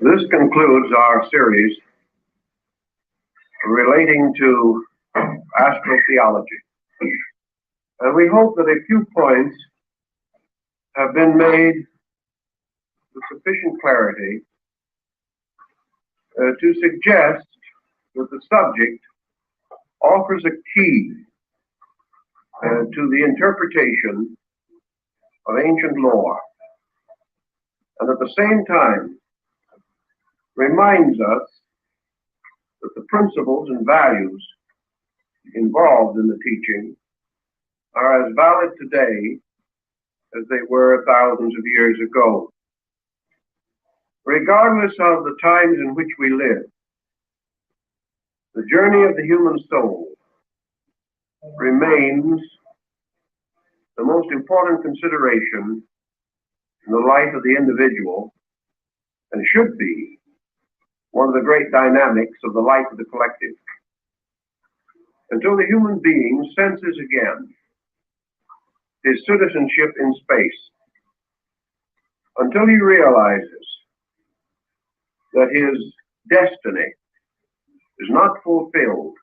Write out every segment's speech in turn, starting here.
This concludes our series relating to astrotheology. And we hope that a few points have been made with sufficient clarity to suggest that the subject offers a key to the interpretation of ancient lore, and at the same time reminds us that the principles and values involved in the teaching are as valid today as they were thousands of years ago. Regardless of the times in which we live, the journey of the human soul remains the most important consideration in the life of the individual, and should be one of the great dynamics of the life of the collective. Until the human being senses again his citizenship in space, until he realizes that his destiny is not fulfilled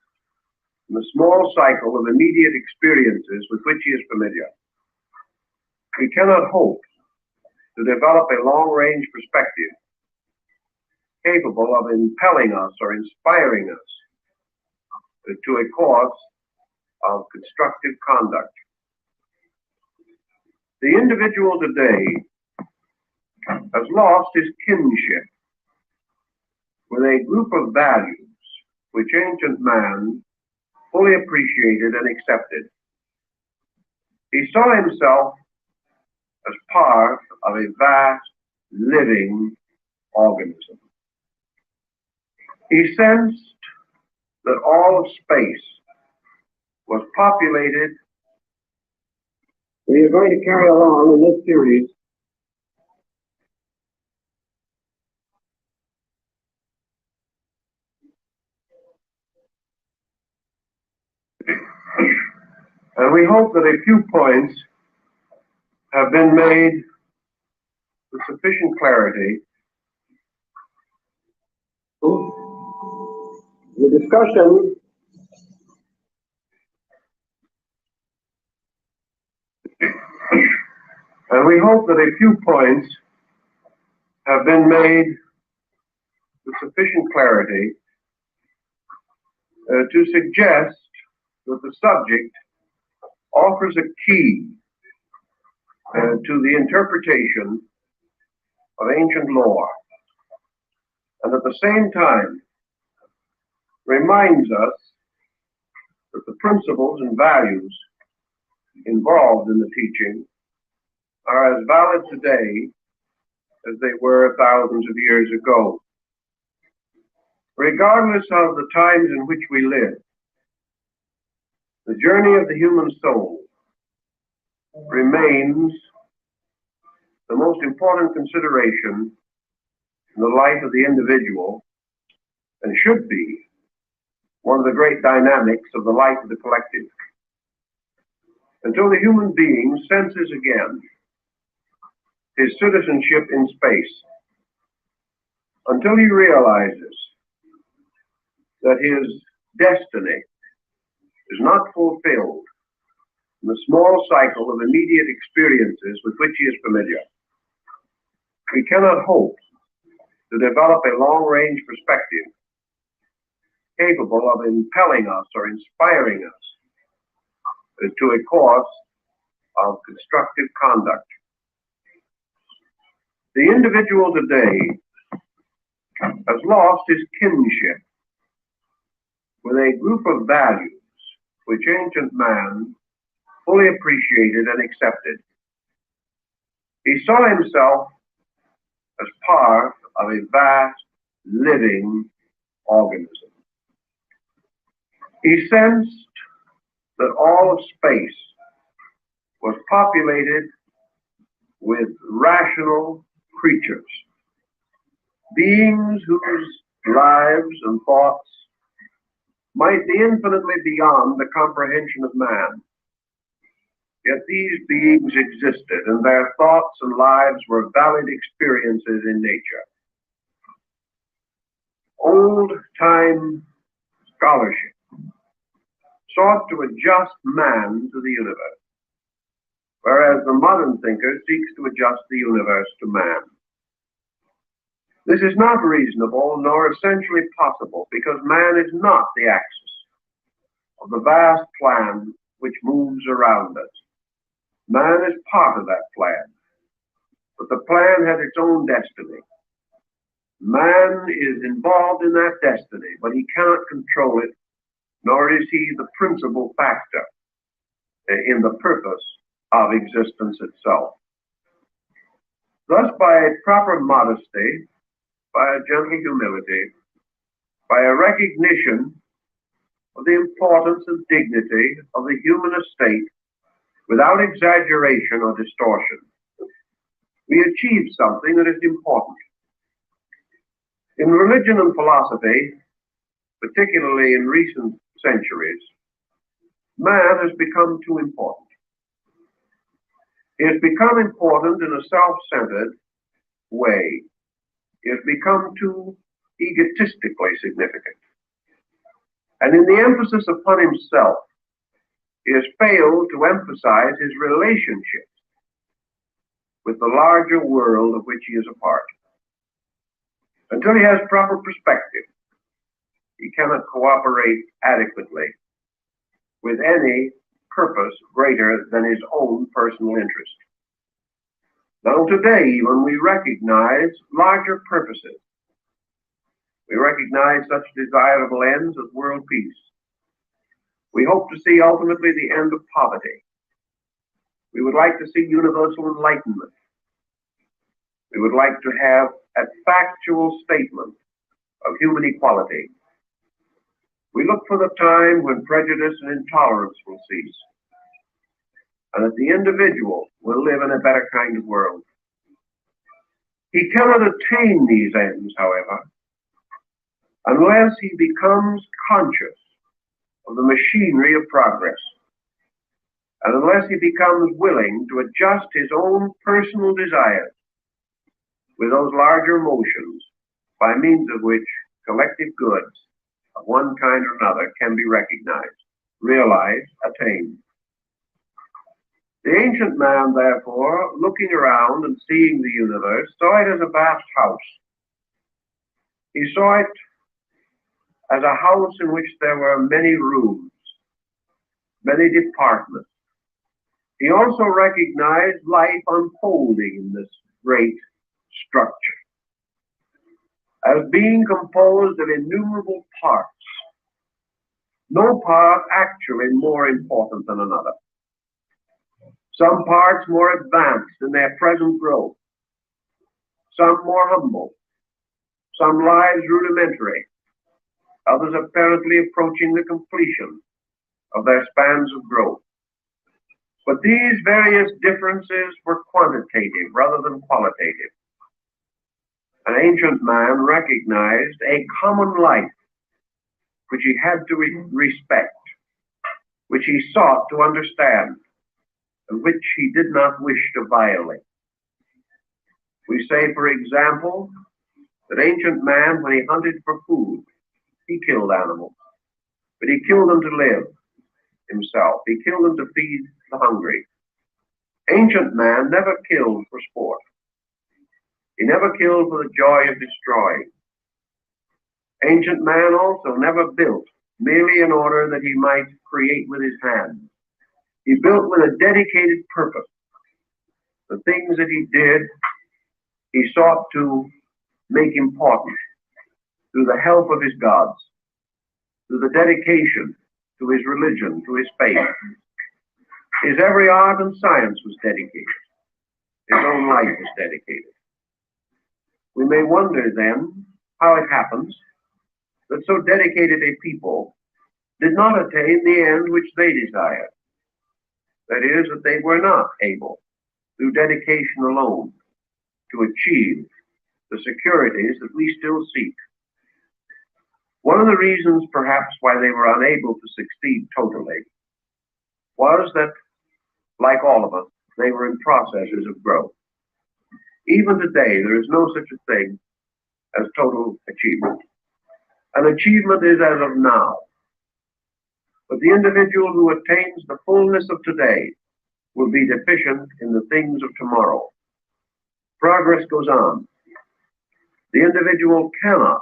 in the small cycle of immediate experiences with which he is familiar, we cannot hope to develop a long-range perspective capable of impelling us or inspiring us to a course of constructive conduct. The individual today has lost his kinship with a group of values which ancient man fully appreciated and accepted. He saw himself as part of a vast living organism. He sensed that all of space was populated. We are going to carry along in this series and we hope that a few points have been made with sufficient clarity. The discussion and we hope that a few points have been made with sufficient clarity to suggest that the subject offers a key to the interpretation of ancient lore, and at the same time reminds us that the principles and values involved in the teaching are as valid today as they were thousands of years ago. Regardless of the times in which we live, the journey of the human soul remains the most important consideration in the life of the individual, and should be one of the great dynamics of the life of the collective. Until the human being senses again his citizenship in space, until he realizes that his destiny is not fulfilled in the small cycle of immediate experiences with which he is familiar, we cannot hope to develop a long-range perspective capable of impelling us or inspiring us to a course of constructive conduct. The individual today has lost his kinship with a group of values which ancient man fully appreciated and accepted. He saw himself as part of a vast living organism. He sensed that all of space was populated with rational creatures, beings whose lives and thoughts might be infinitely beyond the comprehension of man. Yet these beings existed, and their thoughts and lives were valid experiences in nature. Old-time scholarship sought to adjust man to the universe, whereas the modern thinker seeks to adjust the universe to man. This is not reasonable nor essentially possible, because man is not the axis of the vast plan which moves around us. Man is part of that plan, but the plan has its own destiny. Man is involved in that destiny, but he cannot control it, nor is he the principal factor in the purpose of existence itself. Thus, by proper modesty, by a gentle humility, by a recognition of the importance and dignity of the human estate, without exaggeration or distortion, we achieve something that is important. In religion and philosophy, particularly in recent centuries, man has become too important. He has become important in a self-centered way. He has become too egotistically significant. And in the emphasis upon himself, he has failed to emphasize his relationships with the larger world of which he is a part. Until he has proper perspective, he cannot cooperate adequately with any purpose greater than his own personal interest. Now today, even, we recognize larger purposes. We recognize such desirable ends as world peace. We hope to see ultimately the end of poverty. We would like to see universal enlightenment. We would like to have a factual statement of human equality. We look for the time when prejudice and intolerance will cease, and that the individual will live in a better kind of world. He cannot attain these ends, however, unless he becomes conscious of the machinery of progress, and unless he becomes willing to adjust his own personal desires with those larger motions by means of which collective goods of one kind or another can be recognized, realized, attained. The ancient man, therefore, looking around and seeing the universe, saw it as a vast house. He saw it as a house in which there were many rooms, many departments. He also recognized life unfolding in this great structure as being composed of innumerable parts, no part actually more important than another. Some parts more advanced in their present growth, some more humble, some lives rudimentary, others apparently approaching the completion of their spans of growth. But these various differences were quantitative rather than qualitative. An ancient man recognized a common life which he had to respect, which he sought to understand, and which he did not wish to violate. We say, for example, that ancient man, when he hunted for food, he killed animals, but he killed them to live himself. He killed them to feed the hungry. Ancient man never killed for sport. He never killed for the joy of destroying. Ancient man also never built merely in order that he might create with his hands. He built with a dedicated purpose. The things that he did, he sought to make important through the help of his gods, through the dedication to his religion, to his faith. His every art and science was dedicated. His own life was dedicated. We may wonder then how it happens that so dedicated a people did not attain the end which they desired. That is, that they were not able through dedication alone to achieve the securities that we still seek. One of the reasons perhaps why they were unable to succeed totally was that, like all of us, they were in processes of growth. Even today, there is no such a thing as total achievement. An achievement is as of now. But the individual who attains the fullness of today will be deficient in the things of tomorrow. Progress goes on. The individual cannot,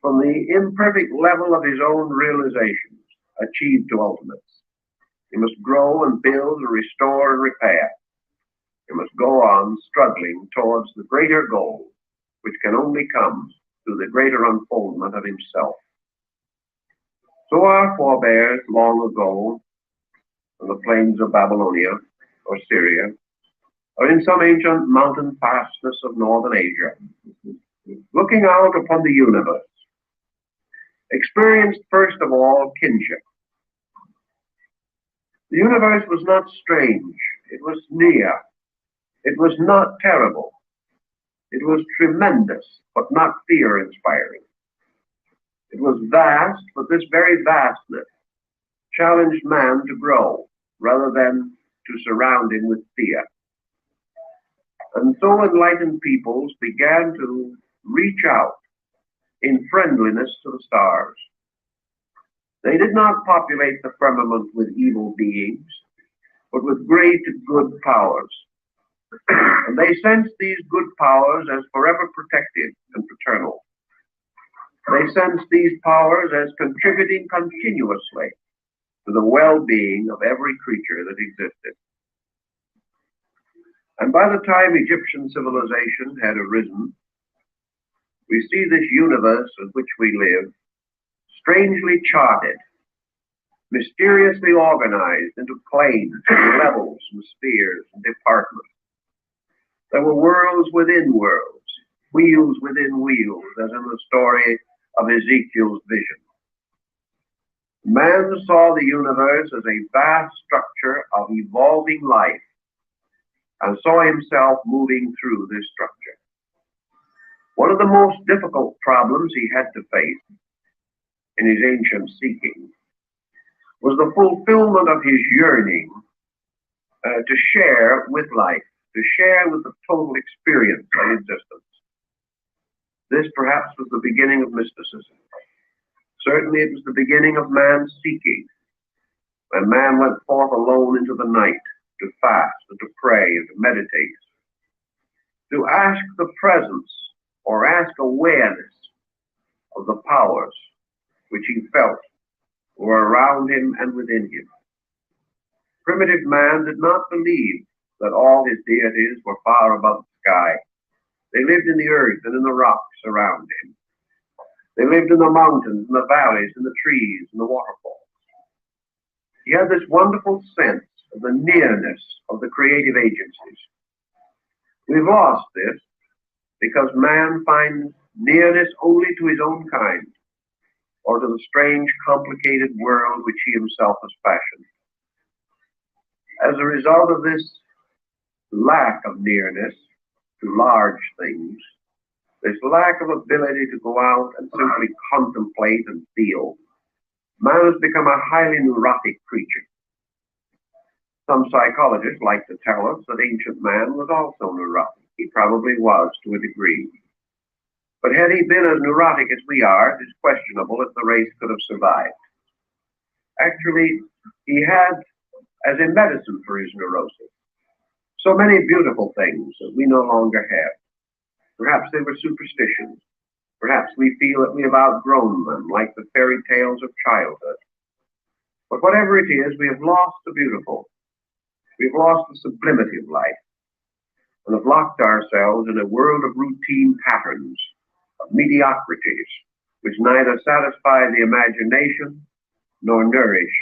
from the imperfect level of his own realizations, achieve to ultimates. He must grow and build and restore and repair. He must go on struggling towards the greater goal, which can only come through the greater unfoldment of himself. So our forebears long ago, on the plains of Babylonia or Syria, or in some ancient mountain fastness of northern Asia, looking out upon the universe, experienced first of all kinship. The universe was not strange, it was near, it was not terrible, it was tremendous, but not fear-inspiring. It was vast, but this very vastness challenged man to grow rather than to surround him with fear. And so enlightened peoples began to reach out in friendliness to the stars. They did not populate the firmament with evil beings, but with great good powers. And they sensed these good powers as forever protective and paternal. They sensed these powers as contributing continuously to the well-being of every creature that existed. And by the time Egyptian civilization had arisen, we see this universe in which we live strangely charted, mysteriously organized into planes, and levels, and spheres, and departments. There were worlds within worlds, wheels within wheels, as in the story of Ezekiel's vision. Man saw the universe as a vast structure of evolving life and saw himself moving through this structure. One of the most difficult problems he had to face in his ancient seeking was the fulfillment of his yearning to share with life, to share with the total experience of existence. This perhaps was the beginning of mysticism. Certainly it was the beginning of man's seeking, when man went forth alone into the night to fast and to pray and to meditate, to ask the presence or ask awareness of the powers which he felt were around him and within him. Primitive man did not believe that all his deities were far above the sky. They lived in the earth and in the rocks around him. They lived in the mountains, in the valleys, in the trees, in the waterfalls. He had this wonderful sense of the nearness of the creative agencies. We've lost this because man finds nearness only to his own kind, or to the strange, complicated world which he himself has fashioned. As a result of this lack of nearness to large things, this lack of ability to go out and simply contemplate and feel, man has become a highly neurotic creature. Some psychologists like to tell us that ancient man was also neurotic. He probably was to a degree. But had he been as neurotic as we are, it is questionable if the race could have survived. Actually, he had, as a medicine for his neurosis, so many beautiful things that we no longer have. Perhaps they were superstitions. Perhaps we feel that we have outgrown them, like the fairy tales of childhood. But whatever it is, we have lost the beautiful. We've lost the sublimity of life, and have locked ourselves in a world of routine patterns, of mediocrities, which neither satisfy the imagination nor nourish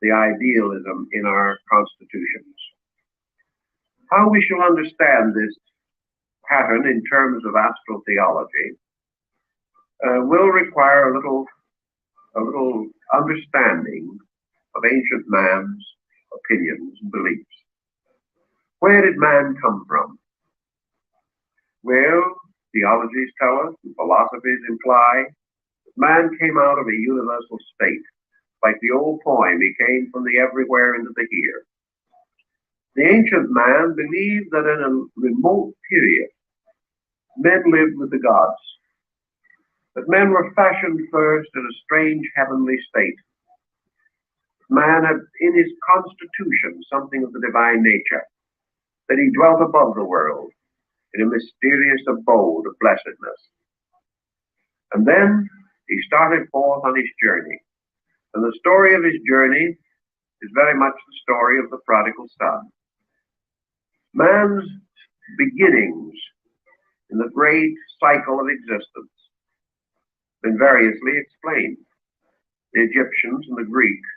the idealism in our constitutions. How we shall understand this pattern in terms of astral theology will require a little understanding of ancient man's opinions and beliefs. Where did man come from? Well, theologies tell us, and philosophies imply, that man came out of a universal state. Like the old poem, he came from the everywhere into the here. The ancient man believed that in a remote period, men lived with the gods, that men were fashioned first in a strange heavenly state. Man had in his constitution something of the divine nature, that he dwelt above the world in a mysterious abode of blessedness. And then he started forth on his journey. And the story of his journey is very much the story of the prodigal son. Man's beginnings in the great cycle of existence have been variously explained. The Egyptians and the Greeks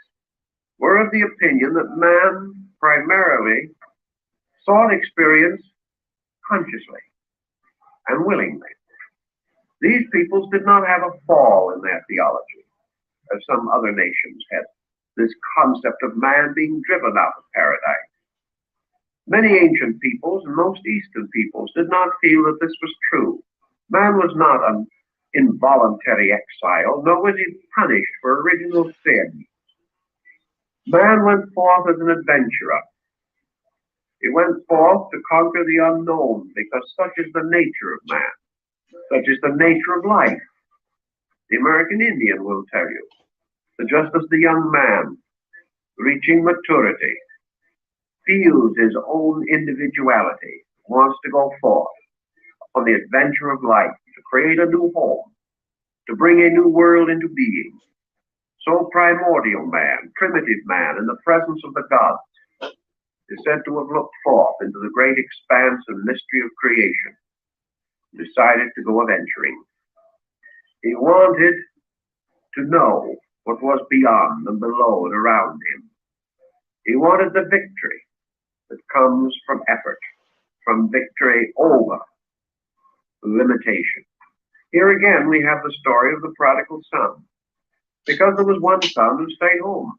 were of the opinion that man primarily sought experience consciously and willingly. These peoples did not have a fall in their theology, as some other nations had, this concept of man being driven out of paradise. Many ancient peoples and most Eastern peoples did not feel that this was true. Man was not an involuntary exile, nor was he punished for original sin. Man went forth as an adventurer. He went forth to conquer the unknown, because such is the nature of man. Such is the nature of life. The American Indian will tell you that just as the young man, reaching maturity, feels his own individuality, wants to go forth on the adventure of life, to create a new home, to bring a new world into being, so primordial man, primitive man, in the presence of the gods, is said to have looked forth into the great expanse and mystery of creation, and decided to go adventuring. He wanted to know what was beyond and below and around him. He wanted the victory that comes from effort, from victory over limitation. Here again we have the story of the prodigal son, because there was one son who stayed home,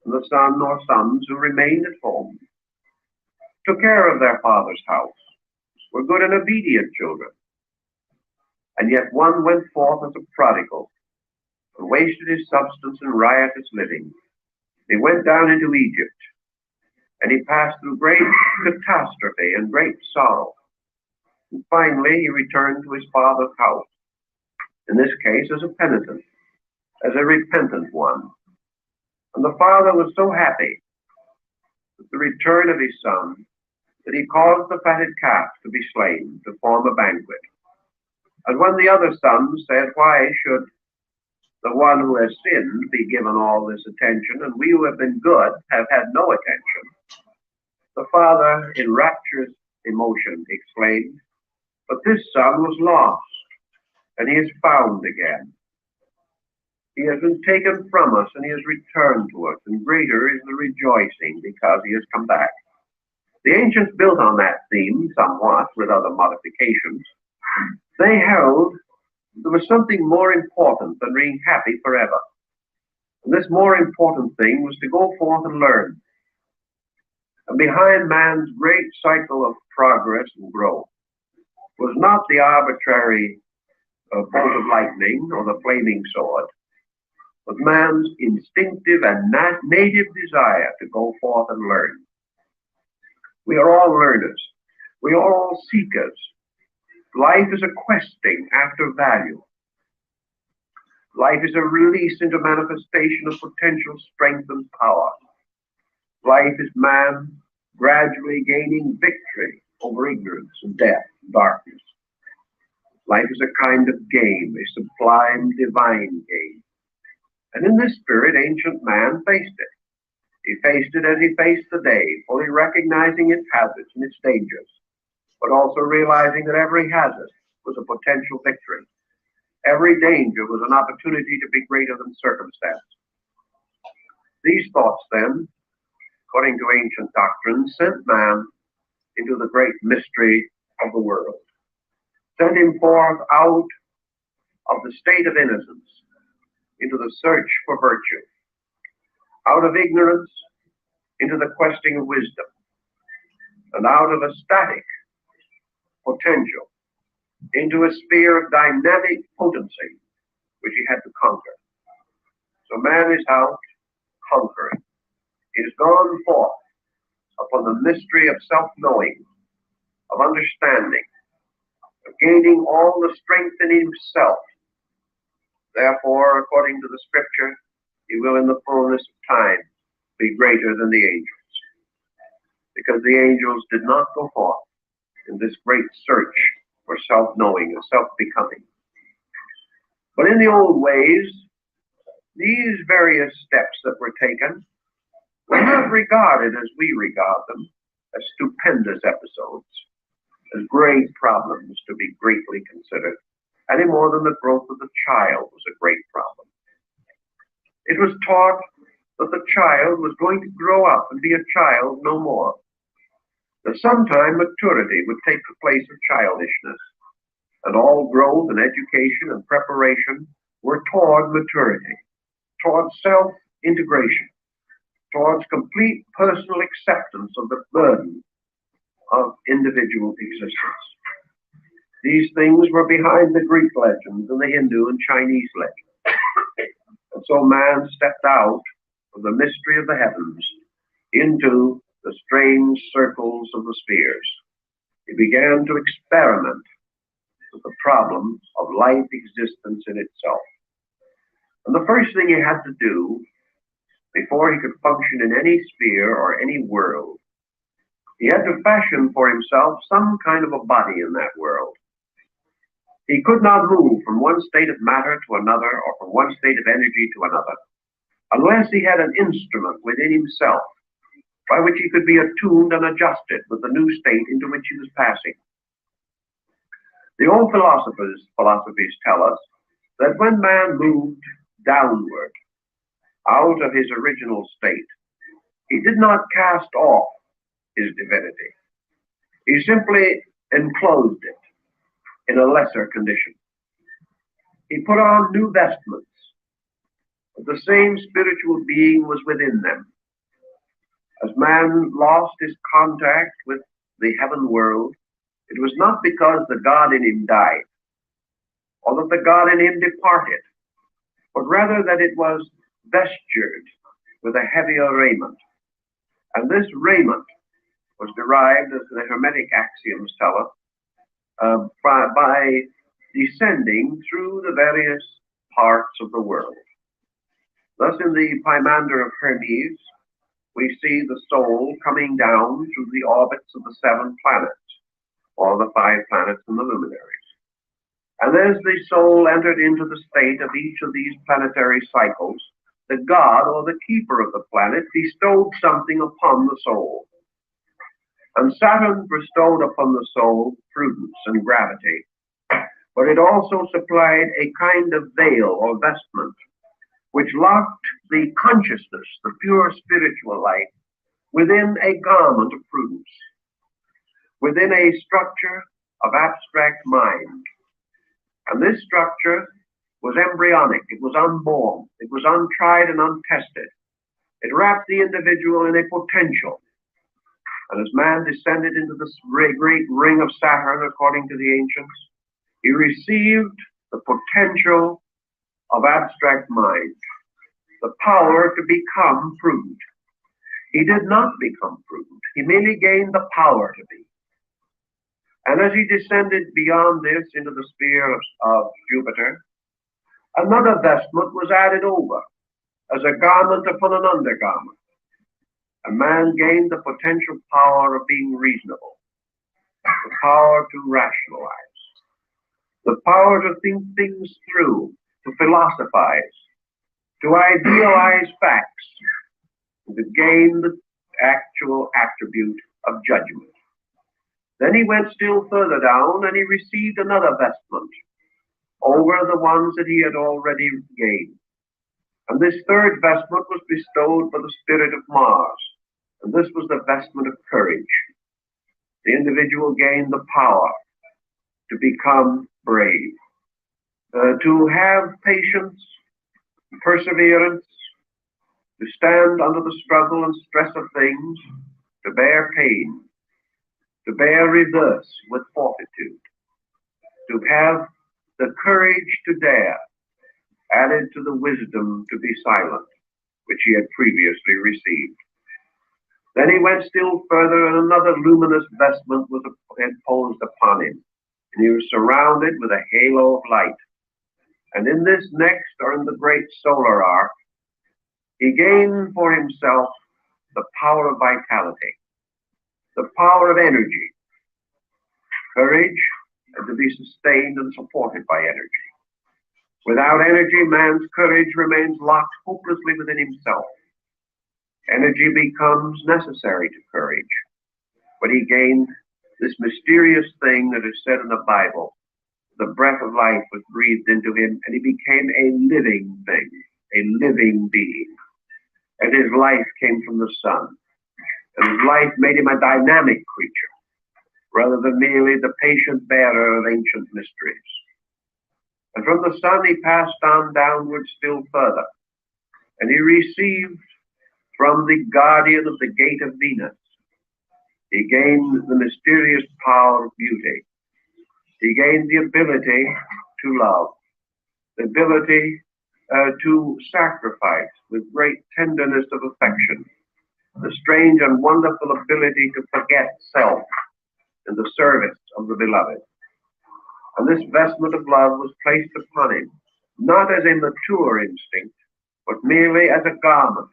and the son or sons who remained at home, took care of their father's house, were good and obedient children. And yet one went forth as a prodigal, and wasted his substance in riotous living. He went down into Egypt, and he passed through great catastrophe and great sorrow. And finally he returned to his father's house, in this case as a penitent, as a repentant one. And the father was so happy with the return of his son that he caused the fatted calf to be slain to form a banquet. And when the other sons said, "Why should the one who has sinned be given all this attention, and we who have been good have had no attention?" the father, in rapturous emotion, exclaimed, "But this son was lost, and he is found again. He has been taken from us, and he has returned to us, and greater is the rejoicing because he has come back." The ancients built on that theme somewhat, with other modifications. They held there was something more important than being happy forever. And this more important thing was to go forth and learn. And behind man's great cycle of progress and growth was not the arbitrary bolt of lightning or the flaming sword, but man's instinctive and native desire to go forth and learn. We are all learners. We are all seekers. Life is a questing after value. Life is a release into manifestation of potential strength and power. Life is man gradually gaining victory over ignorance and death and darkness. Life is a kind of game, a sublime divine game. And in this spirit, ancient man faced it. He faced it as he faced the day, fully recognizing its hazards and its dangers, but also realizing that every hazard was a potential victory. Every danger was an opportunity to be greater than circumstance. These thoughts then, according to ancient doctrine, sent man into the great mystery of the world, sent him forth out of the state of innocence into the search for virtue, out of ignorance into the questing of wisdom, and out of a static potential into a sphere of dynamic potency, which he had to conquer. So man is out conquering. He has gone forth upon the mystery of self-knowing, of understanding, of gaining all the strength in himself. Therefore, according to the scripture, he will in the fullness of time be greater than the angels. Because the angels did not go forth in this great search for self-knowing and self-becoming. But in the old ways, these various steps that were taken were not regarded as we regard them, as stupendous episodes, as great problems to be greatly considered, any more than the growth of the child was a great problem. It was taught that the child was going to grow up and be a child no more, that sometime maturity would take the place of childishness, and all growth and education and preparation were toward maturity, toward self-integration, towards complete personal acceptance of the burden of individual existence. These things were behind the Greek legends and the Hindu and Chinese legends. And so man stepped out of the mystery of the heavens into the strange circles of the spheres. He began to experiment with the problem of life existence in itself. And the first thing he had to do before he could function in any sphere or any world, he had to fashion for himself some kind of a body in that world. He could not move from one state of matter to another, or from one state of energy to another, unless he had an instrument within himself by which he could be attuned and adjusted with the new state into which he was passing. The old philosophies tell us that when man moved downward out of his original state, he did not cast off his divinity. He simply enclosed it in a lesser condition. He put on new vestments, but the same spiritual being was within them. As man lost his contact with the heaven world, it was not because the God in him died, or that the God in him departed, but rather that it was vestured with a heavier raiment. And this raiment was derived, as the Hermetic axioms tell us, by descending through the various parts of the world. Thus, in the Pymander of Hermes, we see the soul coming down through the orbits of the 7 planets, or the 5 planets and the luminaries. And as the soul entered into the state of each of these planetary cycles, the god or the keeper of the planet bestowed something upon the soul. And Saturn bestowed upon the soul prudence and gravity, but it also supplied a kind of veil or vestment which locked the consciousness, the pure spiritual light, within a garment of prudence, within a structure of abstract mind. And this structure was embryonic, it was unborn, it was untried and untested. It wrapped the individual in a potential. And as man descended into this great ring of Saturn, according to the ancients, he received the potential of abstract mind, the power to become prudent. He did not become prudent, he merely gained the power to be. And as he descended beyond this into the sphere of Jupiter, another vestment was added over as a garment upon an undergarment. A man gained the potential power of being reasonable, the power to rationalize, the power to think things through, to philosophize, to idealize facts, and to gain the actual attribute of judgment. Then he went still further down and he received another vestment over the ones that he had already gained. And this third vestment was bestowed by the spirit of Mars, and this was the vestment of courage. The individual gained the power to become brave, to have patience, perseverance, to stand under the struggle and stress of things, to bear pain, to bear reverse with fortitude, to have the courage to dare, added to the wisdom to be silent, which he had previously received. Then he went still further, and another luminous vestment was imposed upon him, and he was surrounded with a halo of light. And in this next, or in the great solar arc, he gained for himself the power of vitality, the power of energy, courage, and to be sustained and supported by energy. Without energy, man's courage remains locked hopelessly within himself. Energy becomes necessary to courage, but he gained this mysterious thing that is said in the Bible. The breath of life was breathed into him, and he became a living thing, a living being. And his life came from the sun, and his life made him a dynamic creature, rather than merely the patient bearer of ancient mysteries. And from the sun he passed on downward still further, and he received from the guardian of the gate of Venus. He gained the mysterious power of beauty. He gained the ability to love, the ability to sacrifice with great tenderness of affection, the strange and wonderful ability to forget self in the service of the beloved. And this vestment of love was placed upon him, not as a mature instinct, but merely as a garment.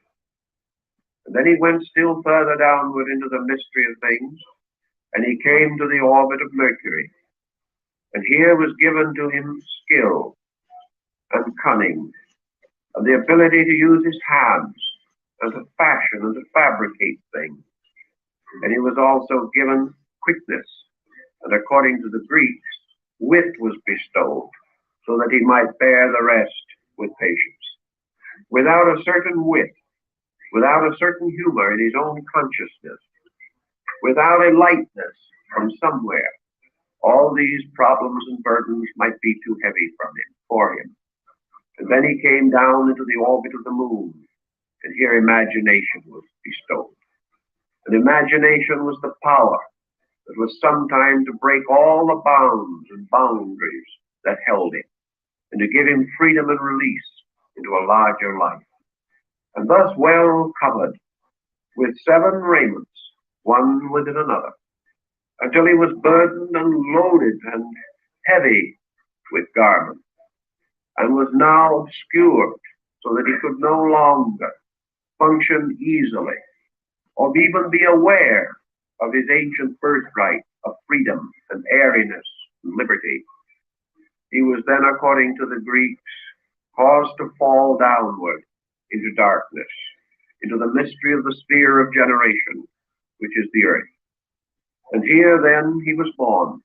And then he went still further downward into the mystery of things, and he came to the orbit of Mercury. And here was given to him skill and cunning, and the ability to use his hands, and to fashion and to fabricate things. And he was also given quickness, and according to the Greeks, wit was bestowed, so that he might bear the rest with patience. Without a certain wit, without a certain humor in his own consciousness, without a lightness from somewhere, all these problems and burdens might be too heavy for him. And then he came down into the orbit of the moon, and here imagination was bestowed. And imagination was the power that was sometime to break all the bounds and boundaries that held him, and to give him freedom and release into a larger life. And thus well covered with 7 raiments, one within another, until he was burdened and loaded and heavy with garments, and was now obscured so that he could no longer function easily, or even be aware of his ancient birthright of freedom and airiness and liberty. He was then, according to the Greeks, caused to fall downward into darkness, into the mystery of the sphere of generation, which is the earth. And here then he was born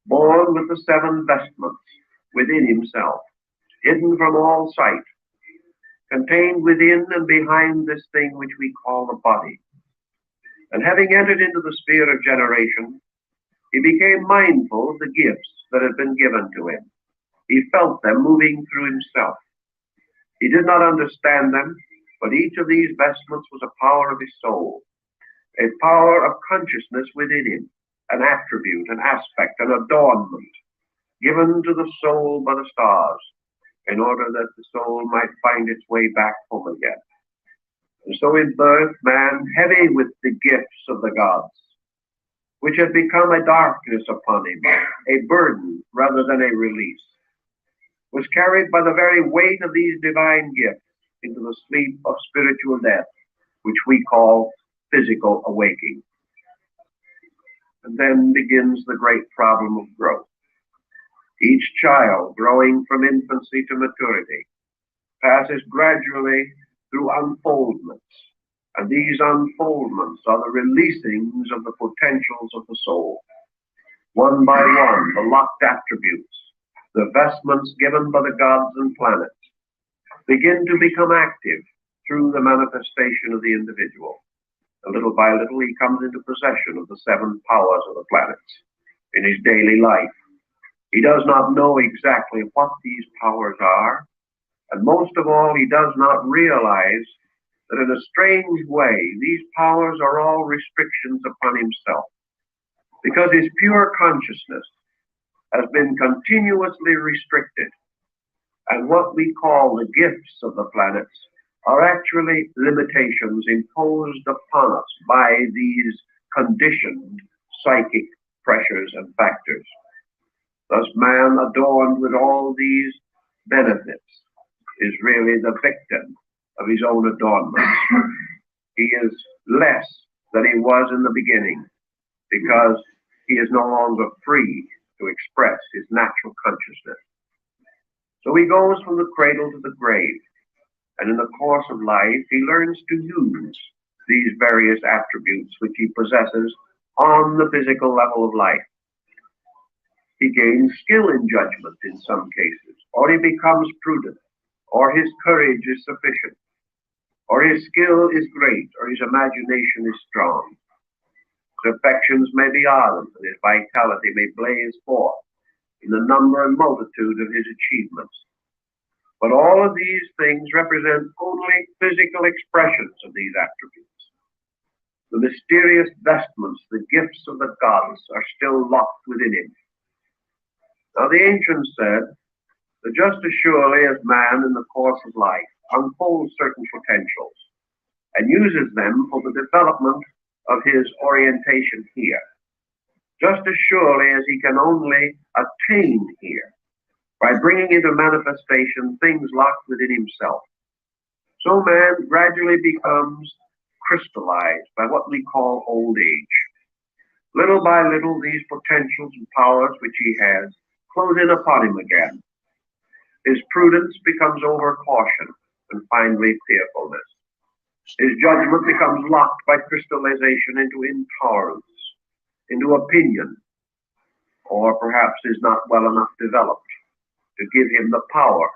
with the 7 vestments within himself, hidden from all sight, contained within and behind this thing which we call the body. And having entered into the sphere of generation, he became mindful of the gifts that had been given to him. He felt them moving through himself. He did not understand them, but each of these vestments was a power of his soul, a power of consciousness within him, an attribute, an aspect, an adornment, given to the soul by the stars, in order that the soul might find its way back home again. And so in birth, man, heavy with the gifts of the gods, which had become a darkness upon him, a burden rather than a release, was carried by the very weight of these divine gifts into the sleep of spiritual death, which we call physical awaking. And then begins the great problem of growth. Each child, growing from infancy to maturity, passes gradually through unfoldments, and these unfoldments are the releasings of the potentials of the soul. One by one, the locked attributes, the vestments given by the gods and planets, begin to become active through the manifestation of the individual. And little by little, he comes into possession of the 7 powers of the planets in his daily life. He does not know exactly what these powers are, and most of all, he does not realize that in a strange way, these powers are all restrictions upon himself. because his pure consciousness has been continuously restricted, and what we call the gifts of the planets are actually limitations imposed upon us by these conditioned psychic pressures and factors. Thus, man, adorned with all these benefits, is really the victim of his own adornments. He is less than he was in the beginning because he is no longer free to express his natural consciousness. So he goes from the cradle to the grave, and in the course of life, he learns to use these various attributes which he possesses on the physical level of life. He gains skill in judgment in some cases, or he becomes prudent, or his courage is sufficient, or his skill is great, or his imagination is strong. His affections may be ardent, and his vitality may blaze forth in the number and multitude of his achievements. But all of these things represent only physical expressions of these attributes. The mysterious vestments, the gifts of the gods, are still locked within him. Now the ancients said that just as surely as man in the course of life unfolds certain potentials and uses them for the development of his orientation here, just as surely as he can only attain here by bringing into manifestation things locked within himself, so man gradually becomes crystallized by what we call old age. Little by little, these potentials and powers which he has close in upon him again. His prudence becomes over-caution and finally fearfulness. His judgment becomes locked by crystallization into intolerance, into opinion, or perhaps is not well enough developed to give him the power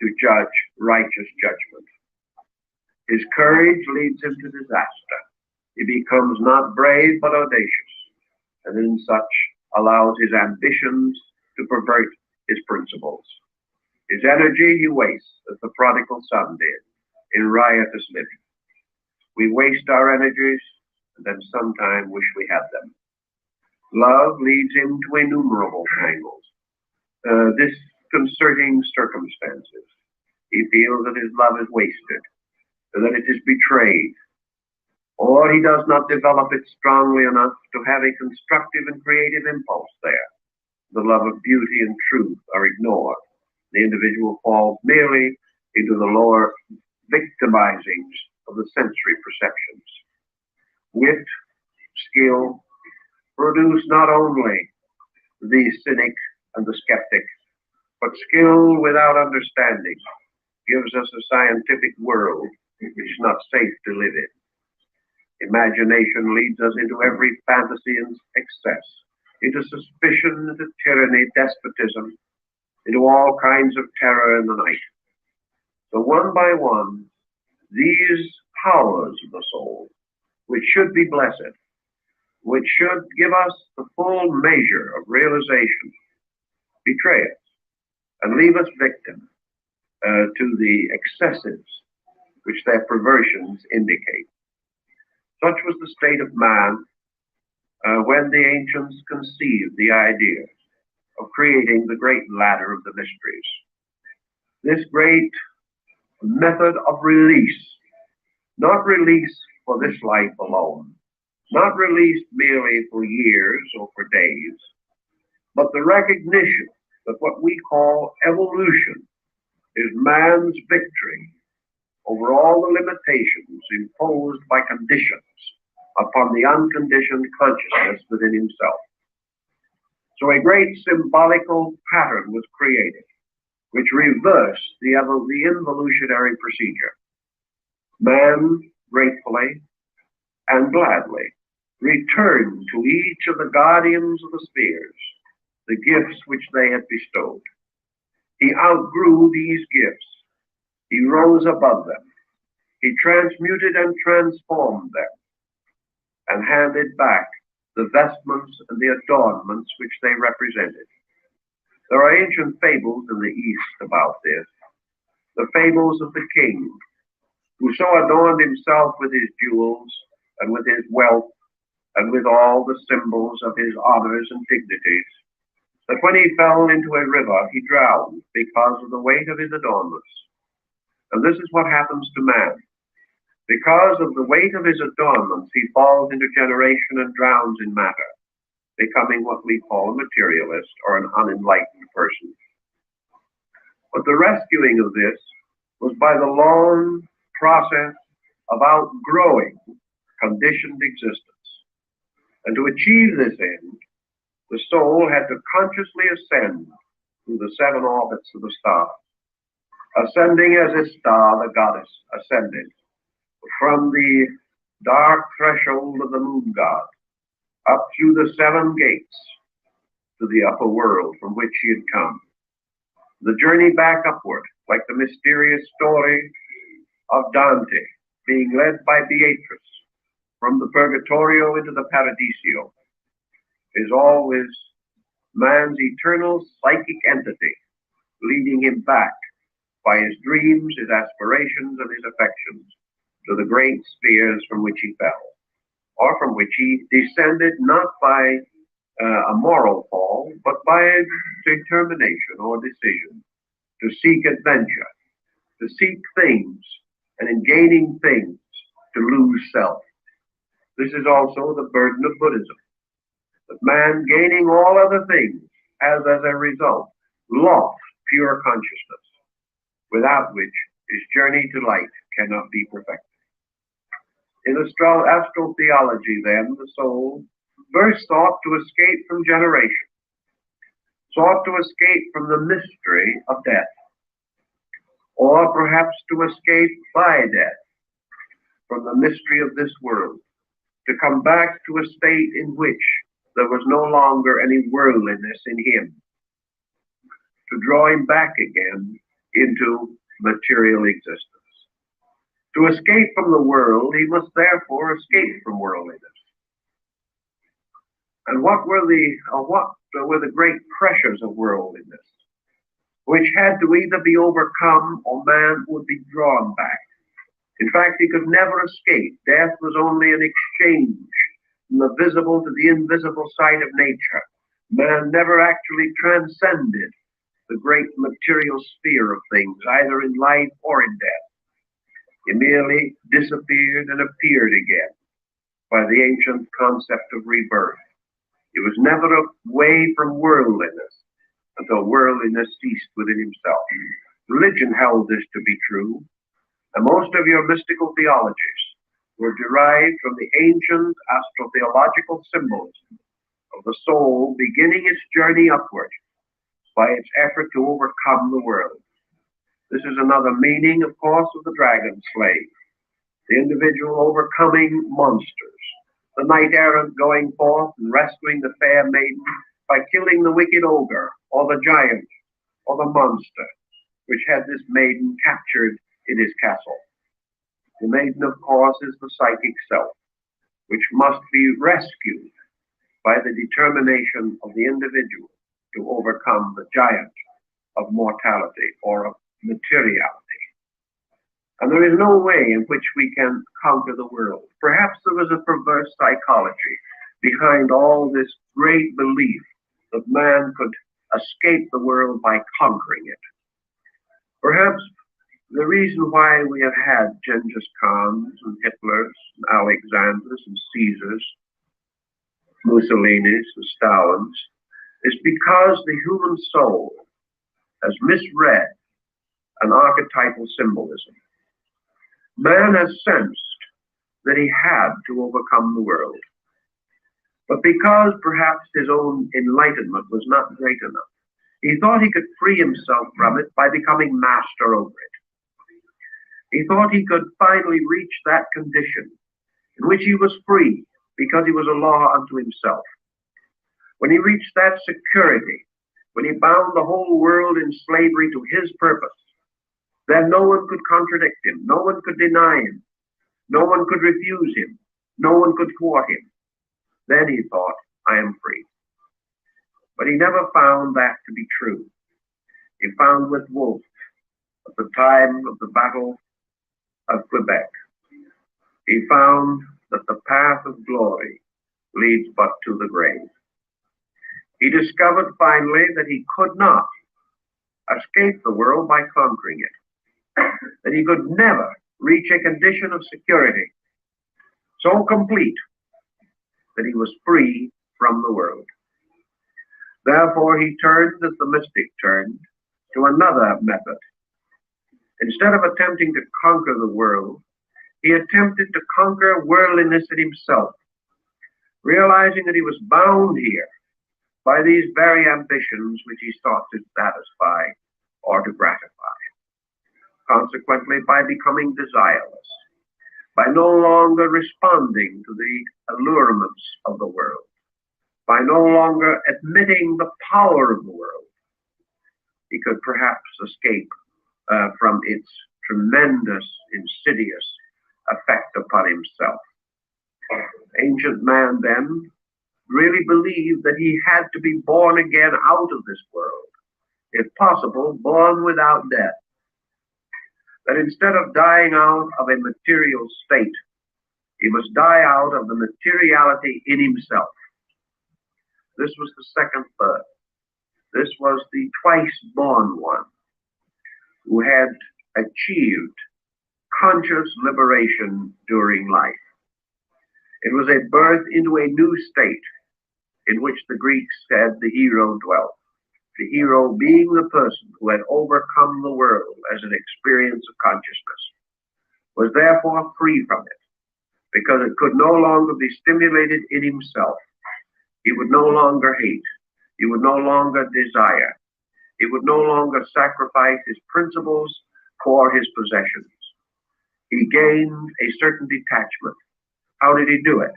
to judge righteous judgment. His courage leads him to disaster. He becomes not brave but audacious, and in such allows his ambitions to pervert his principles. His energy he wastes as the prodigal son did in riotous living. We waste our energies and then sometime wish we had them. Love leads him to innumerable tangles, disconcerting circumstances. He feels that his love is wasted, that it is betrayed, or he does not develop it strongly enough to have a constructive and creative impulse there. The love of beauty and truth are ignored. The individual falls merely into the lower victimizings of the sensory perceptions. Wit, skill, produce not only the cynic and the skeptic, but skill without understanding gives us a scientific world which is not safe to live in. Imagination leads us into every fantasy and excess, into suspicion, into tyranny, despotism, into all kinds of terror in the night. So one by one, these powers of the soul, which should be blessed, which should give us the full measure of realization, betray us and leave us victim to the excesses which their perversions indicate. Such was the state of man when the ancients conceived the idea of creating the great ladder of the mysteries. This great method of release, not release for this life alone, not released merely for years or for days, but the recognition that what we call evolution is man's victory over all the limitations imposed by conditions upon the unconditioned consciousness within himself. So a great symbolical pattern was created, which reversed the involutionary procedure. Man gratefully and gladly returned to each of the guardians of the spheres the gifts which they had bestowed. He outgrew these gifts. He rose above them. He transmuted and transformed them and handed back the vestments and the adornments which they represented. There are ancient fables in the East about this. The fables of the king who so adorned himself with his jewels and with his wealth and with all the symbols of his honors and dignities, that when he fell into a river, he drowned because of the weight of his adornments. And this is what happens to man. Because of the weight of his adornments, he falls into generation and drowns in matter, becoming what we call a materialist or an unenlightened person. But the rescuing of this was by the long process of outgrowing conditioned existence. And to achieve this end, the soul had to consciously ascend through the 7 orbits of the stars, ascending as a star, the goddess, ascended from the dark threshold of the moon god up through the 7 gates to the upper world from which she had come. The journey back upward, like the mysterious story of Dante being led by Beatrice from the Purgatorio into the Paradiso, is always man's eternal psychic entity leading him back by his dreams, his aspirations, and his affections to the great spheres from which he fell, or from which he descended not by a moral fall, but by a determination or decision to seek adventure, to seek things, and in gaining things, to lose self. This is also the burden of Buddhism, that man gaining all other things has as a result lost pure consciousness, without which his journey to light cannot be perfected. In astral theology, then, the soul first sought to escape from generation, sought to escape from the mystery of death, or perhaps to escape by death from the mystery of this world, to come back to a state in which there was no longer any worldliness in him, to draw him back again into material existence. To escape from the world, he must therefore escape from worldliness. And what were the great pressures of worldliness, which had to either be overcome or man would be drawn back? In fact, he could never escape. Death was only an exchange from the visible to the invisible side of nature. Man never actually transcended the great material sphere of things, either in life or in death. He merely disappeared and appeared again by the ancient concept of rebirth. He was never away from worldliness until worldliness ceased within himself. Religion held this to be true, and most of your mystical theologies were derived from the ancient astrotheological symbolism of the soul beginning its journey upward by its effort to overcome the world. This is another meaning, of course, of the dragon slave, the individual overcoming monsters, the knight-errant going forth and rescuing the fair maiden by killing the wicked ogre, or the giant, or the monster, which had this maiden captured in his castle. The maiden, of course, is the psychic self, which must be rescued by the determination of the individual to overcome the giant of mortality or of materiality. And there is no way in which we can conquer the world. Perhaps there is a perverse psychology behind all this great belief that man could escape the world by conquering it. Perhaps the reason why we have had Genghis Khans and Hitlers and Alexanders and Caesars, Mussolinis and Stalins, is because the human soul has misread an archetypal symbolism. Man has sensed that he had to overcome the world, but because perhaps his own enlightenment was not great enough, he thought he could free himself from it by becoming master over it. He thought he could finally reach that condition in which he was free because he was a law unto himself. When he reached that security, when he bound the whole world in slavery to his purpose, then no one could contradict him, no one could deny him, no one could refuse him, no one could thwart him. Then he thought, I am free. But he never found that to be true. He found with Wolfe, at the time of the Battle of Quebec, he found that the path of glory leads but to the grave. He discovered finally that he could not escape the world by conquering it, that he could never reach a condition of security so complete that he was free from the world. Therefore, he turned, as the mystic turned, to another method. Instead of attempting to conquer the world, he attempted to conquer worldliness in himself, realizing that he was bound here by these very ambitions which he sought to satisfy or to gratify. Consequently, by becoming desireless, by no longer responding to the allurements of the world, by no longer admitting the power of the world, he could perhaps escape from its tremendous, insidious effect upon himself. Ancient man then really believed that he had to be born again out of this world, if possible, born without death. That instead of dying out of a material state, he must die out of the materiality in himself. This was the second birth. This was the twice-born one who had achieved conscious liberation during life. It was a birth into a new state in which the Greeks said the hero dwelt. The hero being the person who had overcome the world as an experience of consciousness, was therefore free from it, because it could no longer be stimulated in himself. He would no longer hate. He would no longer desire. He would no longer sacrifice his principles for his possessions. He gained a certain detachment. How did he do it?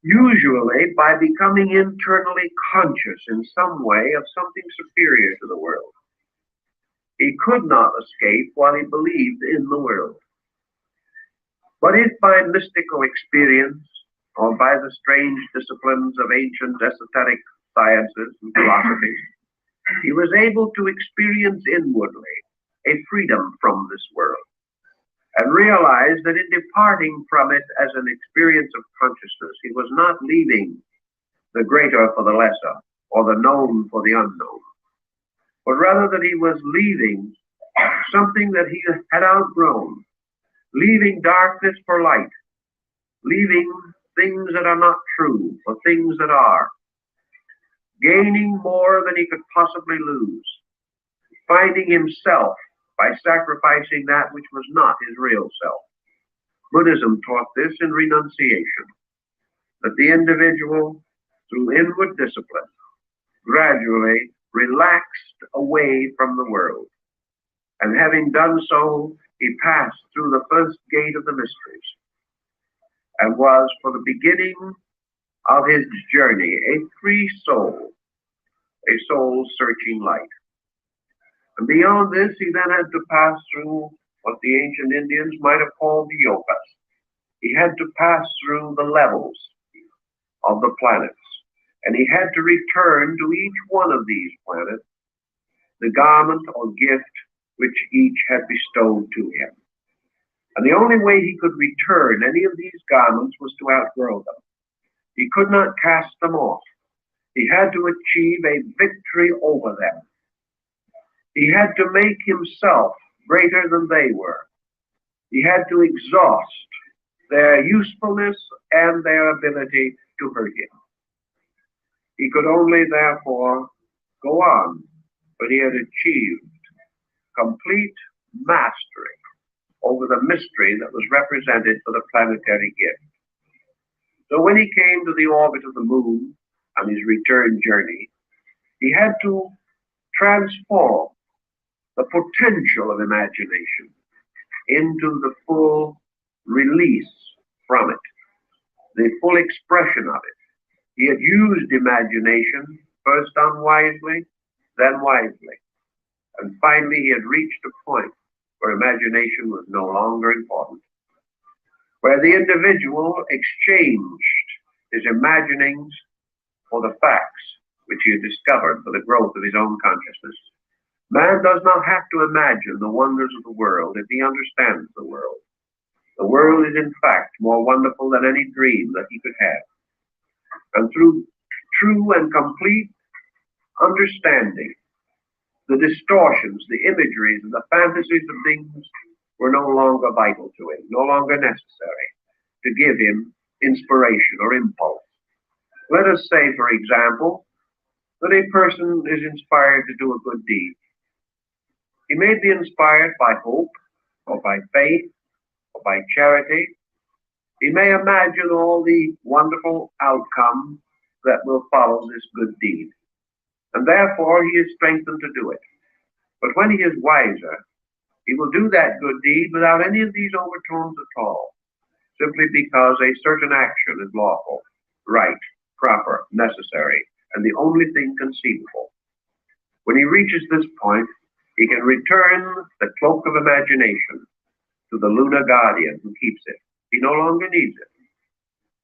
Usually by becoming internally conscious in some way of something superior to the world. He could not escape while he believed in the world. But if by mystical experience or by the strange disciplines of ancient esoteric sciences and philosophies, he was able to experience inwardly a freedom from this world, and realize that in departing from it as an experience of consciousness, he was not leaving the greater for the lesser, or the known for the unknown, but rather that he was leaving something that he had outgrown, leaving darkness for light, leaving things that are not true for things that are, gaining more than he could possibly lose, finding himself by sacrificing that which was not his real self. Buddhism taught this in renunciation, that the individual, through inward discipline, gradually relaxed away from the world. And having done so, he passed through the first gate of the mysteries, and was, for the beginning of his journey, a free soul, a soul searching light. And beyond this, he then had to pass through what the ancient Indians might have called the yogas. He had to pass through the levels of the planets, and he had to return to each one of these planets the garment or gift which each had bestowed to him. And the only way he could return any of these garments was to outgrow them. He could not cast them off. He had to achieve a victory over them. He had to make himself greater than they were. He had to exhaust their usefulness and their ability to hurt him. He could only, therefore, go on, but he had achieved complete mastery over the mystery that was represented for the planetary gift. So when he came to the orbit of the moon on his return journey, he had to transform the potential of imagination into the full release from it, the full expression of it. He had used imagination, first unwisely, then wisely. And finally, he had reached a point where imagination was no longer important, where the individual exchanged his imaginings for the facts which he had discovered for the growth of his own consciousness. Man does not have to imagine the wonders of the world if he understands the world. The world is in fact more wonderful than any dream that he could have. And through true and complete understanding, the distortions, the imageries, and the fantasies of things were no longer vital to him, no longer necessary to give him inspiration or impulse. Let us say, for example, that a person is inspired to do a good deed. He may be inspired by hope, or by faith, or by charity. He may imagine all the wonderful outcome that will follow this good deed, and therefore he is strengthened to do it. But when he is wiser, he will do that good deed without any of these overtones at all, simply because a certain action is lawful, right, proper, necessary, and the only thing conceivable. When he reaches this point, he can return the cloak of imagination to the lunar guardian who keeps it. He no longer needs it.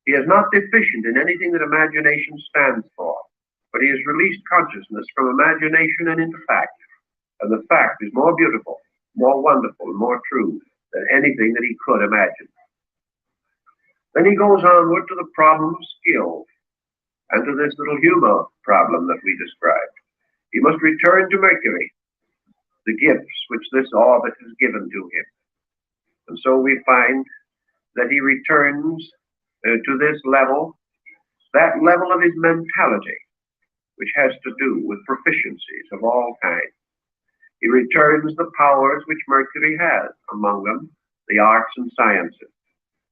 He is not deficient in anything that imagination stands for, but he has released consciousness from imagination and into fact. And the fact is more beautiful, more wonderful, and more true than anything that he could imagine. Then he goes onward to the problem of skill, and to this little humor problem that we described. He must return to Mercury, the gifts which this orbit has given to him. And so we find that he returns to this level, that level of his mentality, which has to do with proficiencies of all kinds. He returns the powers which Mercury has, among them the arts and sciences,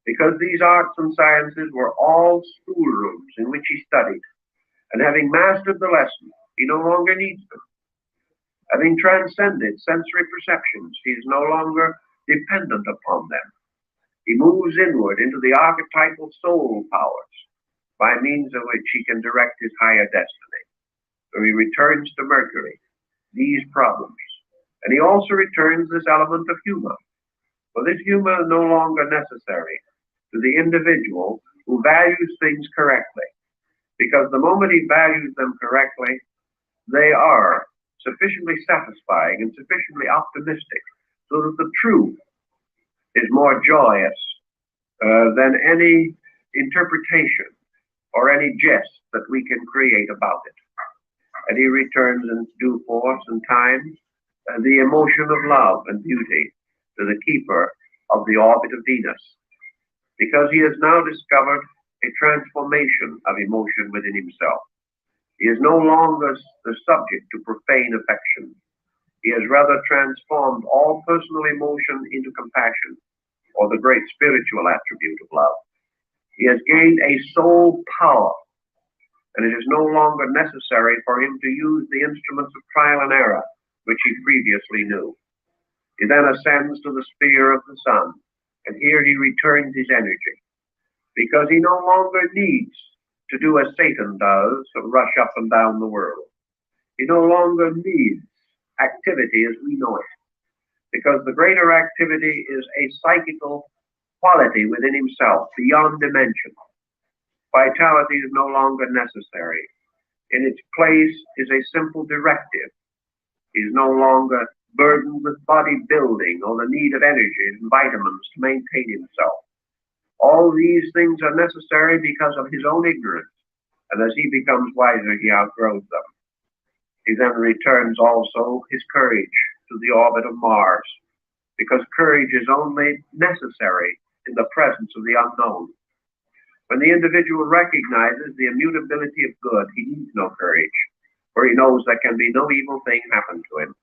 because these arts and sciences were all schoolrooms in which he studied, and having mastered the lesson, he no longer needs them. Having transcended sensory perceptions, he is no longer dependent upon them. He moves inward into the archetypal soul powers, by means of which he can direct his higher destiny. So he returns to Mercury these problems. And he also returns this element of humor. For this humor is no longer necessary to the individual who values things correctly, because the moment he values them correctly, they are sufficiently satisfying and sufficiently optimistic so that the truth is more joyous than any interpretation or any jest that we can create about it. And he returns in due course and time the emotion of love and beauty to the keeper of the orbit of Venus, because he has now discovered a transformation of emotion within himself. He is no longer the subject to profane affection. He has rather transformed all personal emotion into compassion, or the great spiritual attribute of love. He has gained a soul power, and it is no longer necessary for him to use the instruments of trial and error which he previously knew. He then ascends to the sphere of the sun, and here he returns his energy, because he no longer needs to do as Satan does, to rush up and down the world. He no longer needs activity as we know it, because the greater activity is a psychical quality within himself, beyond dimension. Vitality is no longer necessary. In its place is a simple directive. He is no longer burdened with body building or the need of energy and vitamins to maintain himself. All these things are necessary because of his own ignorance, and as he becomes wiser, he outgrows them. He then returns also his courage to the orbit of Mars, because courage is only necessary in the presence of the unknown. When the individual recognizes the immutability of good, he needs no courage, for he knows there can be no evil thing happen to him.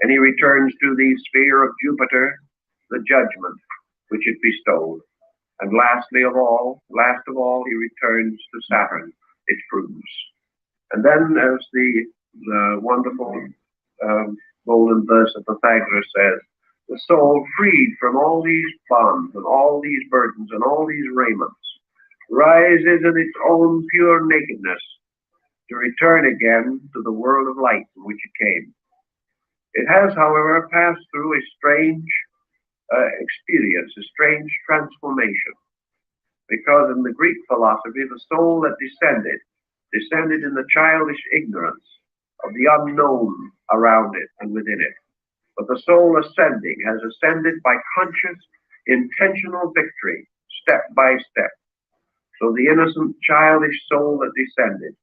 And he returns to the sphere of Jupiter, the judgment which it bestowed. And last of all, he returns to Saturn, its prudence. And then, as the wonderful golden verse of Pythagoras says, the soul freed from all these bonds and all these burdens and all these raiments rises in its own pure nakedness to return again to the world of light from which it came. It has, however, passed through a strange experience, a strange transformation, because in the Greek philosophy, the soul that descended in the childish ignorance of the unknown around it and within it. But the soul ascending has ascended by conscious, intentional victory, step by step. So the innocent, childish soul that descended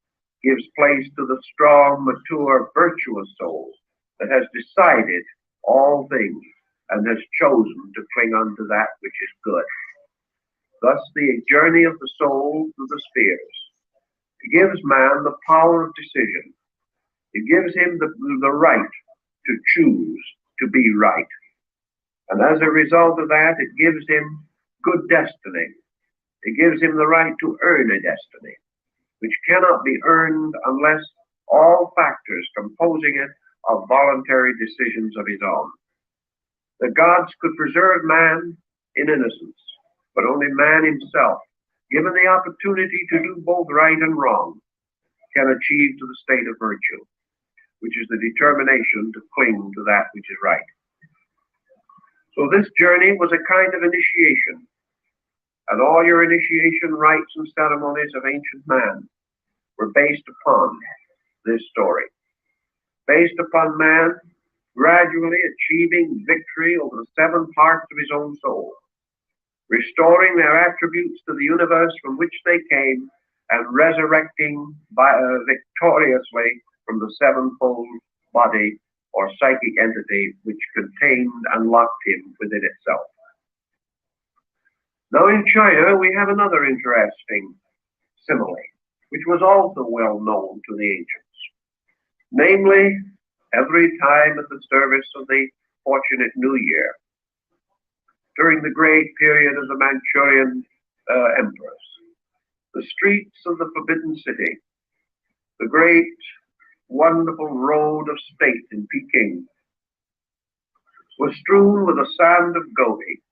gives place to the strong, mature, virtuous soul that has decided all things and has chosen to cling unto that which is good. Thus the journey of the soul through the spheres. It gives man the power of decision. It gives him the right to choose to be right. And as a result of that, it gives him good destiny. It gives him the right to earn a destiny, which cannot be earned unless all factors composing it are voluntary decisions of his own. The gods could preserve man in innocence, but only man himself, given the opportunity to do both right and wrong, can achieve to the state of virtue, which is the determination to cling to that which is right. So this journey was a kind of initiation, and all your initiation rites and ceremonies of ancient man were based upon this story, based upon man gradually achieving victory over the 7 parts of his own soul, restoring their attributes to the universe from which they came, and resurrecting victoriously from the 7-fold body or psychic entity which contained and locked him within itself. Now in China we have another interesting simile, which was also well known to the ancients. Namely, every time at the service of the fortunate New Year, during the great period of the Manchurian emperors, the streets of the Forbidden City, the great wonderful road of state in Peking, was strewn with the sand of Gobi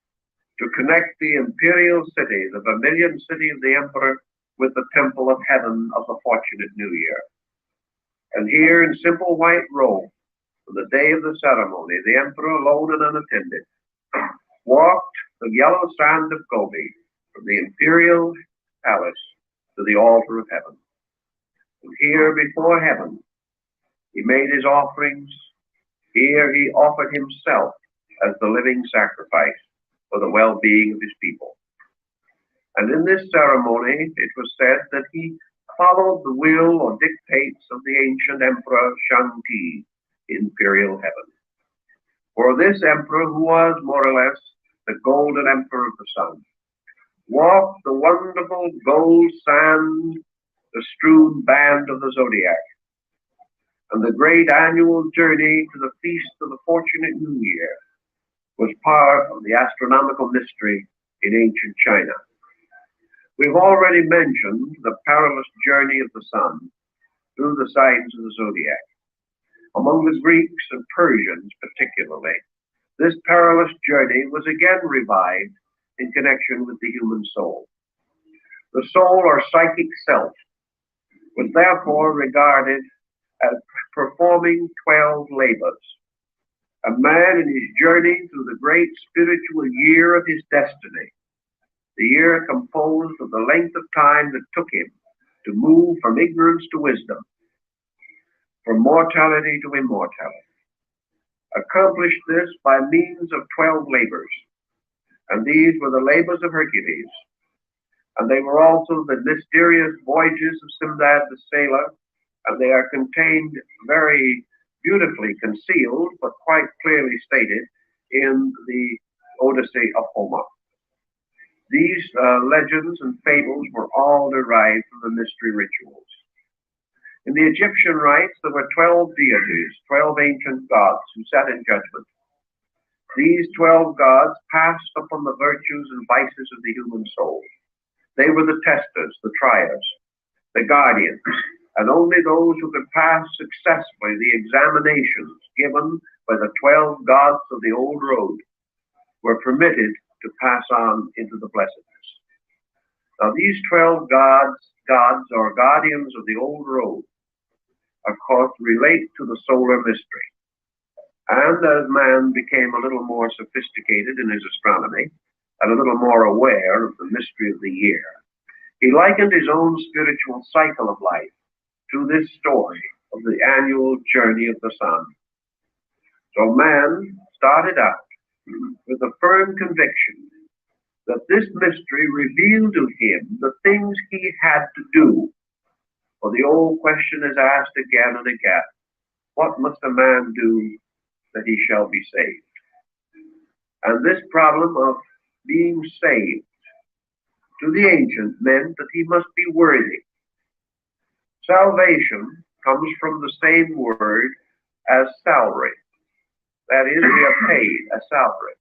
to connect the imperial city, the vermilion city of the emperor, with the temple of heaven of the fortunate New Year. And here in simple white robe, on the day of the ceremony, the emperor, alone and unattended, walked the yellow sand of Gobi from the imperial palace to the altar of heaven. And here before heaven, he made his offerings. Here he offered himself as the living sacrifice for the well-being of his people. And in this ceremony, it was said that he followed the will or dictates of the ancient emperor Shang-Ti in imperial heaven. For this emperor, who was more or less the golden emperor of the sun, walked the wonderful gold sand, the strewn band of the zodiac, and the great annual journey to the feast of the fortunate New Year was part of the astronomical mystery in ancient China. We've already mentioned the perilous journey of the sun through the signs of the zodiac. Among the Greeks and Persians particularly, this perilous journey was again revived in connection with the human soul. The soul or psychic self was therefore regarded as performing 12 labors. A man in his journey through the great spiritual year of his destiny, the year composed of the length of time that took him to move from ignorance to wisdom, from mortality to immortality, accomplished this by means of 12 labors. And these were the labors of Hercules, and they were also the mysterious voyages of Sinbad the sailor, and they are contained very beautifully concealed, but quite clearly stated in the Odyssey of Homer. These legends and fables were all derived from the mystery rituals. In the Egyptian rites, there were 12 deities, 12 ancient gods who sat in judgment. These 12 gods passed upon the virtues and vices of the human soul. They were the testers, the triers, the guardians, and only those who could pass successfully the examinations given by the 12 gods of the old road were permitted to pass on into the blessedness. Now these 12 gods or guardians of the old road, of course, relate to the solar mystery. And as man became a little more sophisticated in his astronomy and a little more aware of the mystery of the year, he likened his own spiritual cycle of life to this story of the annual journey of the sun. So man started out with a firm conviction that this mystery revealed to him the things he had to do. For the old question is asked again and again, what must a man do that he shall be saved? And this problem of being saved to the ancient meant that he must be worthy. Salvation comes from the same word as salary. That is, we are paid a salary.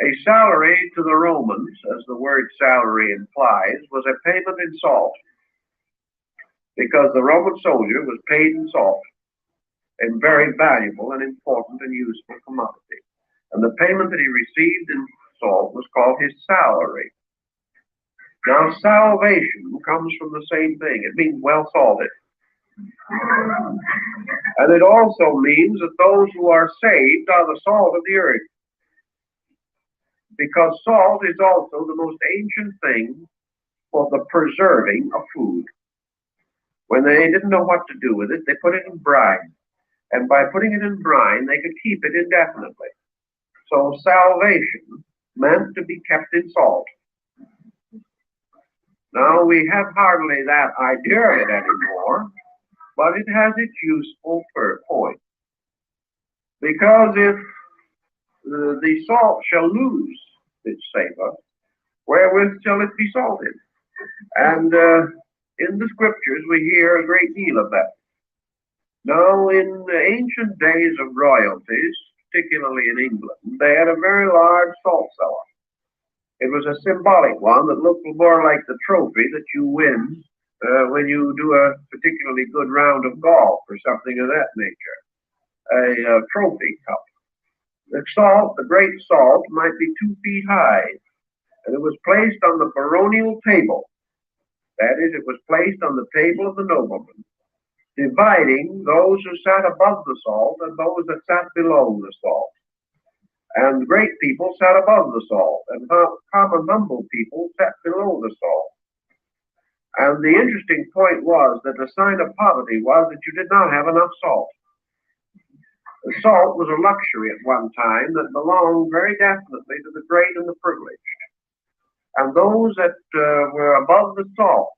A salary to the Romans, as the word salary implies, was a payment in salt, because the Roman soldier was paid in salt, a very valuable and important and useful commodity. And the payment that he received in salt was called his salary. Now, salvation comes from the same thing. It means well salted. And it also means that those who are saved are the salt of the earth. Because salt is also the most ancient thing for the preserving of food. When they didn't know what to do with it, they put it in brine. And by putting it in brine, they could keep it indefinitely. So salvation meant to be kept in salt. Now, we have hardly that idea of it anymore, but it has its useful point. Because if the salt shall lose its savor, wherewith shall it be salted? And in the scriptures we hear a great deal of that. Now, in the ancient days of royalties, particularly in England, they had a very large salt cellar. It was a symbolic one that looked more like the trophy that you win when you do a particularly good round of golf or something of that nature. A trophy cup. The salt, the great salt, might be 2 feet high, and it was placed on the baronial table. That is, it was placed on the table of the nobleman, dividing those who sat above the salt and those that sat below the salt. And great people sat above the salt, and common humble people sat below the salt. And the interesting point was that the sign of poverty was that you did not have enough salt. The salt was a luxury at one time that belonged very definitely to the great and the privileged. And those that were above the salt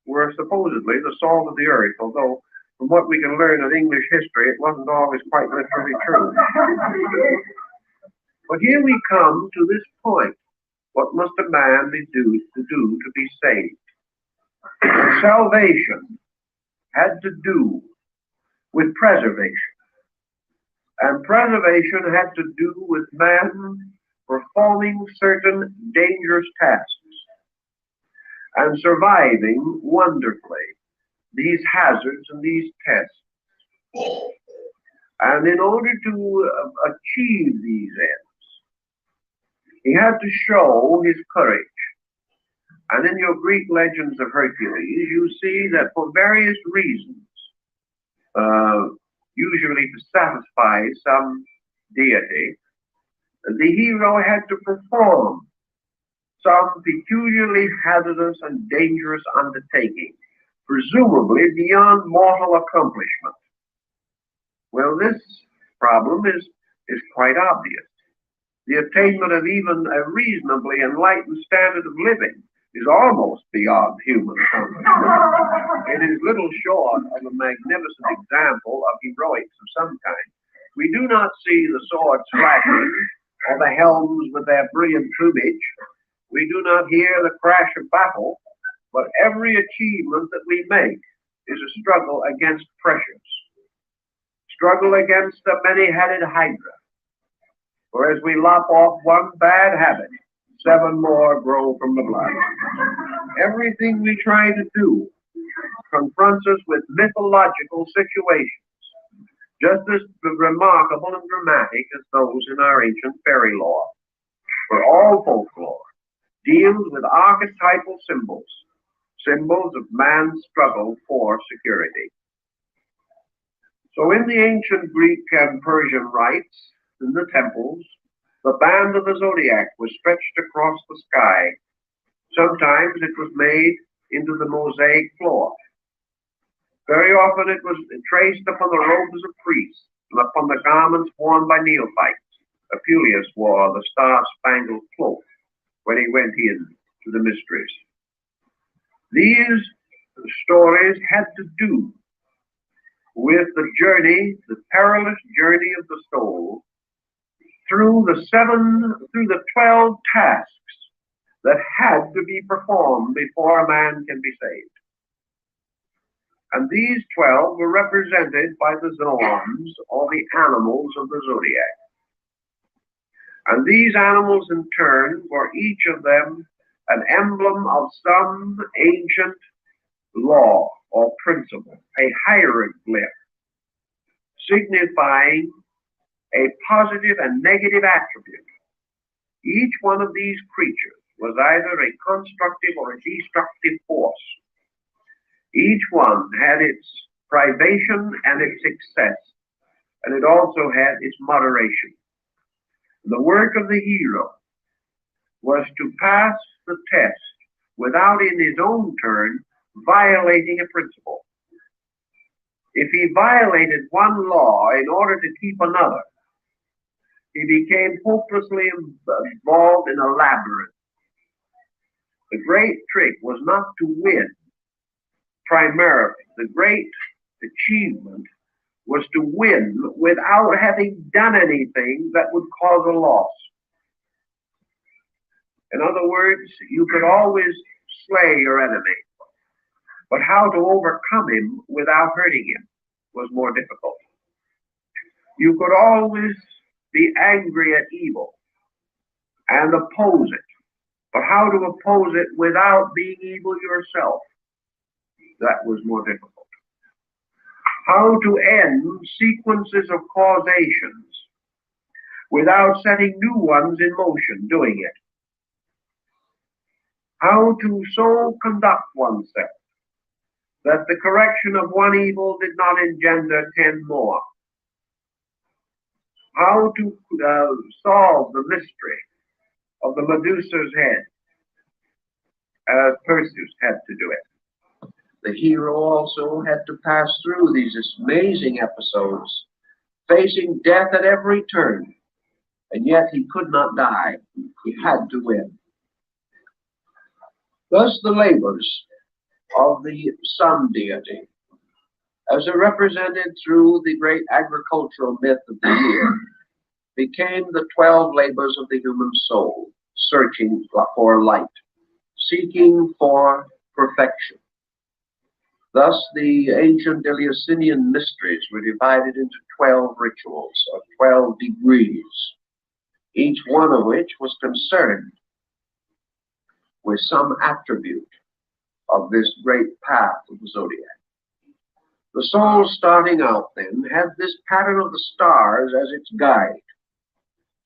were supposedly the salt of the earth, although from what we can learn of English history, it wasn't always quite literally true. But here we come to this point. What must a man do to be saved? Salvation had to do with preservation. And preservation had to do with man performing certain dangerous tasks and surviving wonderfully these hazards and these tests. And in order to achieve these ends, he had to show his courage. And in your Greek legends of Hercules, you see that for various reasons, usually to satisfy some deity, the hero had to perform some peculiarly hazardous and dangerous undertaking, presumably beyond mortal accomplishment. Well, this problem is quite obvious. The attainment of even a reasonably enlightened standard of living is almost beyond human accomplishment. It is little short of a magnificent example of heroics of some kind. We do not see the swords flashing or the helms with their brilliant plumage. We do not hear the crash of battle, but every achievement that we make is a struggle against pressures, struggle against the many-headed hydra. For as we lop off one bad habit, 7 more grow from the blood. Everything we try to do confronts us with mythological situations, just as remarkable and dramatic as those in our ancient fairy lore. For all folklore deals with archetypal symbols, symbols of man's struggle for security. So in the ancient Greek and Persian rites, in the temples, the band of the zodiac was stretched across the sky. Sometimes it was made into the mosaic floor. Very often it was traced upon the robes of priests and upon the garments worn by neophytes. Apuleius wore the star-spangled cloak. when he went in to the mysteries. These stories had to do with the journey, the perilous journey of the soul through the 12 tasks that had to be performed before a man can be saved. And these 12 were represented by the zoans, or the animals of the zodiac. And these animals in turn were each of them an emblem of some ancient law or principle, a hieroglyph, signifying a positive and negative attribute. Each one of these creatures was either a constructive or a destructive force. Each one had its privation and its success, and it also had its moderation. The work of the hero was to pass the test without in his own turn violating a principle. If he violated one law in order to keep another, he became hopelessly involved in a labyrinth. The great trick was not to win primarily. The great achievement was to win without having done anything that would cause a loss. In other words, you could always slay your enemy, but how to overcome him without hurting him was more difficult. You could always be angry at evil and oppose it, but how to oppose it without being evil yourself, that was more difficult. How to end sequences of causations without setting new ones in motion doing it. How to so conduct oneself that the correction of one evil did not engender 10 more. How to solve the mystery of the Medusa's head, as Perseus had to do it. The hero also had to pass through these amazing episodes, facing death at every turn, and yet he could not die. He had to win. Thus the labors of the sun deity, as represented through the great agricultural myth of the year, became the 12 labors of the human soul, searching for light, seeking for perfection. Thus, the ancient Eleusinian mysteries were divided into 12 rituals, or 12 degrees, each one of which was concerned with some attribute of this great path of the zodiac. The soul starting out then had this pattern of the stars as its guide.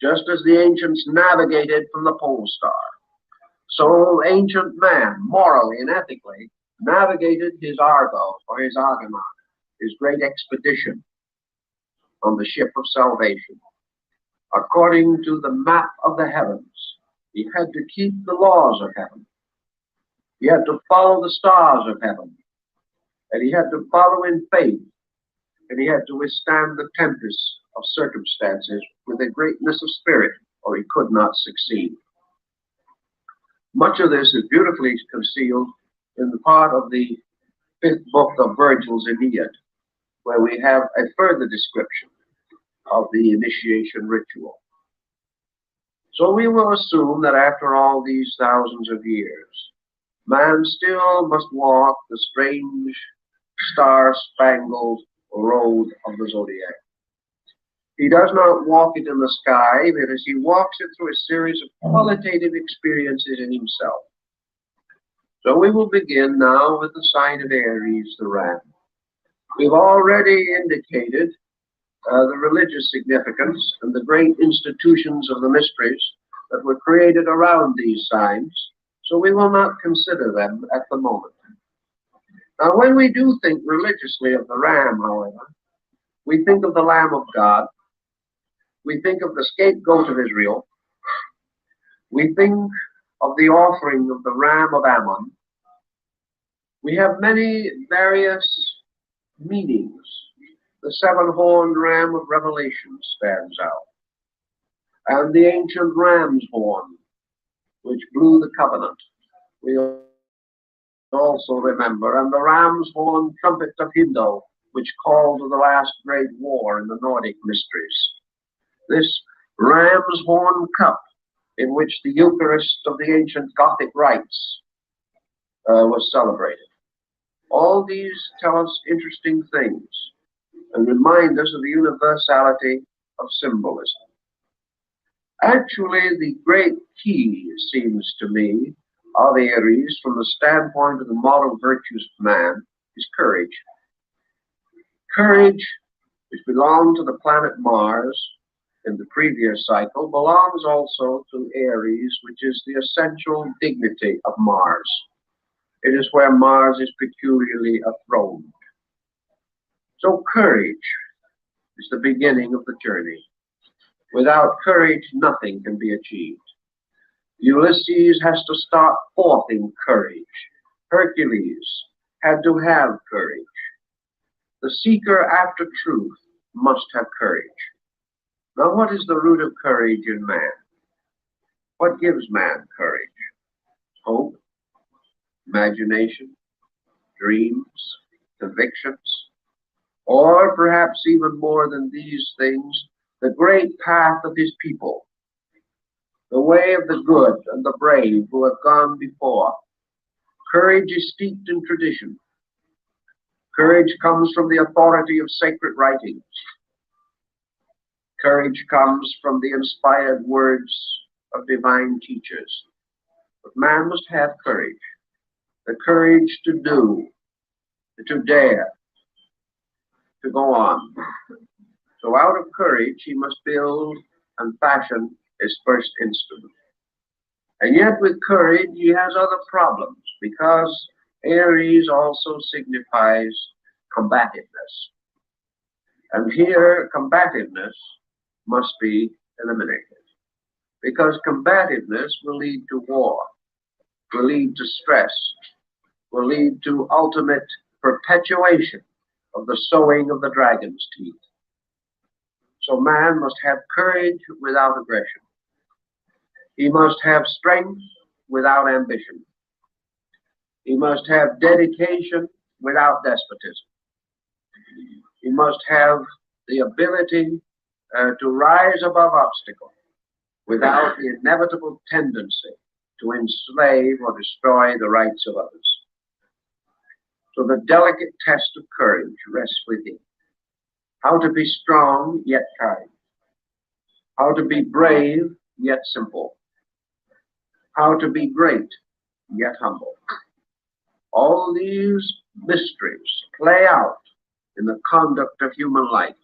Just as the ancients navigated from the pole star, so ancient man, morally and ethically, navigated his Argos, or his Argonaut, his great expedition on the ship of salvation. According to the map of the heavens, he had to keep the laws of heaven. He had to follow the stars of heaven, and he had to follow in faith, and he had to withstand the tempests of circumstances with a greatness of spirit, or he could not succeed. Much of this is beautifully concealed in the part of the 5th book of Virgil's Aeneid, where we have a further description of the initiation ritual. So we will assume that after all these thousands of years, man still must walk the strange star-spangled road of the zodiac. He does not walk it in the sky, but as he walks it through a series of qualitative experiences in himself. So we will begin now with the sign of Aries, the ram. We've already indicated the religious significance and the great institutions of the mysteries that were created around these signs, so we will not consider them at the moment. Now, when we do think religiously of the ram, however, we think of the Lamb of God, we think of the scapegoat of Israel, we think of the offering of the ram of Ammon. We have many various meanings. The 7-horned ram of Revelation stands out, and the ancient ram's horn which blew the covenant, we also remember, and the ram's horn trumpet of Hindle, which called to the last great war in the Nordic mysteries. This ram's horn cup, in which the Eucharist of the ancient Gothic rites was celebrated. All these tell us interesting things and remind us of the universality of symbolism. Actually, the great key, it seems to me, of Aries, from the standpoint of the moral virtues of man, is courage. Courage, which belonged to the planet Mars in the previous cycle, belongs also to Aries, which is the essential dignity of Mars. It is where Mars is peculiarly enthroned. So courage is the beginning of the journey. Without courage, nothing can be achieved. Ulysses has to start forth in courage. Hercules had to have courage. The seeker after truth must have courage. Now, what is the root of courage in man? What gives man courage? Hope, imagination, dreams, convictions, or perhaps even more than these things, the great path of his people, the way of the good and the brave who have gone before. Courage is steeped in tradition. Courage comes from the authority of sacred writings. Courage comes from the inspired words of divine teachers. But man must have courage, the courage to do, to dare, to go on. So out of courage he must build and fashion his first instrument. And yet with courage he has other problems, because Aries also signifies combativeness. And here combativeness must be eliminated, because combativeness will lead to war, will lead to stress, will lead to ultimate perpetuation of the sowing of the dragon's teeth. So man must have courage without aggression. He must have strength without ambition. He must have dedication without despotism. He must have the ability to rise above obstacles without the inevitable tendency to enslave or destroy the rights of others. So the delicate test of courage rests with him. How to be strong yet kind. How to be brave yet simple. How to be great yet humble. All these mysteries play out in the conduct of human life,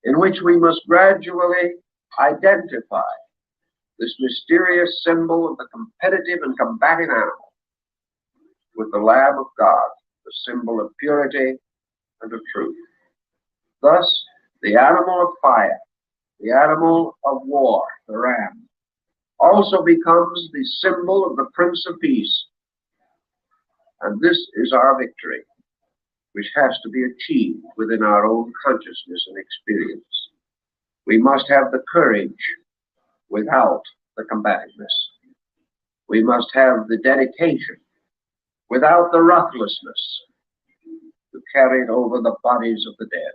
in which we must gradually identify this mysterious symbol of the competitive and combating animal with the Lamb of God, the symbol of purity and of truth. Thus, the animal of fire, the animal of war, the ram, also becomes the symbol of the Prince of Peace. And this is our victory, which has to be achieved within our own consciousness and experience. We must have the courage without the combativeness. We must have the dedication without the ruthlessness to carry it over the bodies of the dead.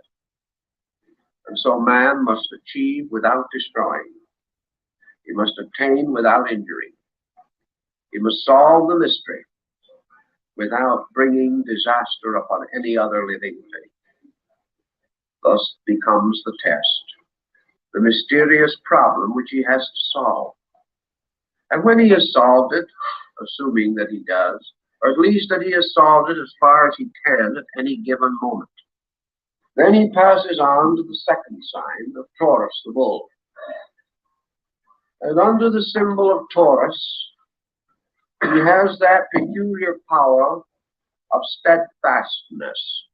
And so man must achieve without destroying. He must attain without injury. He must solve the mystery without bringing disaster upon any other living thing. Thus becomes the test, the mysterious problem which he has to solve. And when he has solved it, assuming that he does, or at least that he has solved it as far as he can at any given moment, then he passes on to the second sign of Taurus, the bull. And under the symbol of Taurus, he has that peculiar power of steadfastness.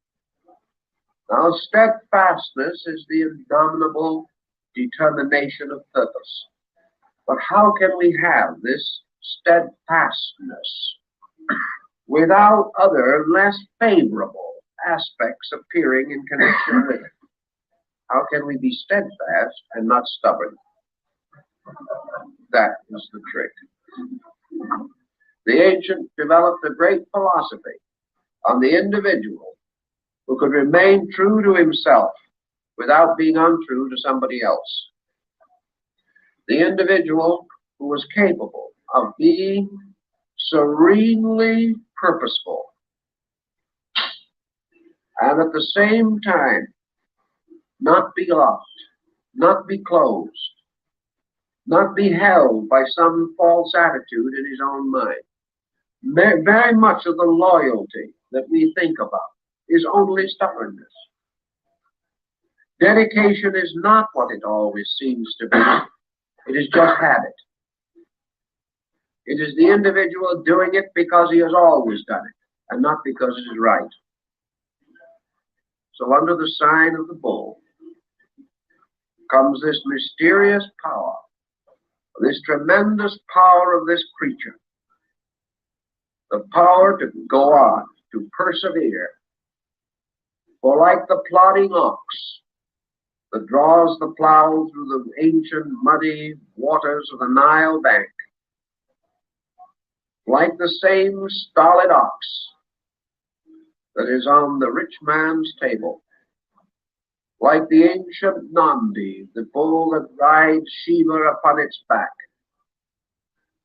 Now, steadfastness is the indomitable determination of purpose. But how can we have this steadfastness without other, less favorable aspects appearing in connection with it? How can we be steadfast and not stubborn? That is the trick. The ancients developed a great philosophy on the individual who could remain true to himself without being untrue to somebody else. The individual who was capable of being serenely purposeful and at the same time not be locked, not be closed, not be held by some false attitude in his own mind. Very much of the loyalty that we think about is only stubbornness. Dedication is not what it always seems to be. It is just habit. It is the individual doing it because he has always done it, and not because it is right. So under the sign of the bull comes this mysterious power, this tremendous power of this creature, the power to go on, to persevere. For like the plodding ox that draws the plow through the ancient muddy waters of the Nile bank, like the same stolid ox that is on the rich man's table, like the ancient Nandi, the bull that rides Shiva upon its back,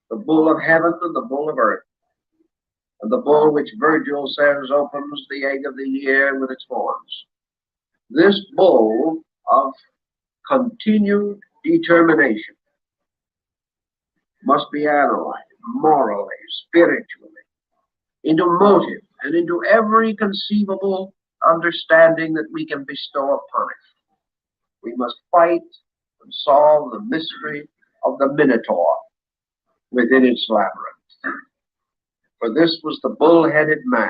the bull of heaven and the bull of earth, and the bull which Virgil says opens the egg of the year with its horns. This bull of continued determination must be analyzed morally, spiritually, into motive, and into every conceivable understanding that we can bestow upon it. We must fight and solve the mystery of the Minotaur within its labyrinth. For this was the bull-headed man.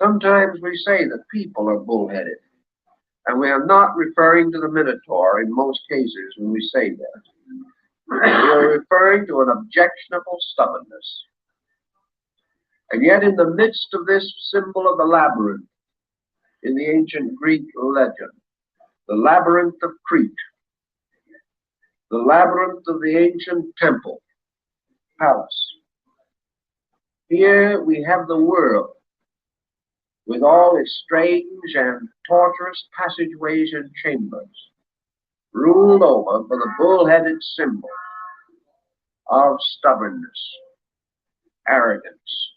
Sometimes we say that people are bull-headed, and we are not referring to the Minotaur in most cases when we say that. We are referring to an objectionable stubbornness. And yet in the midst of this symbol of the labyrinth, in the ancient Greek legend, the labyrinth of Crete, the labyrinth of the ancient temple, palace, here we have the world with all its strange and tortuous passageways and chambers, ruled over by the bull-headed symbol of stubbornness, arrogance.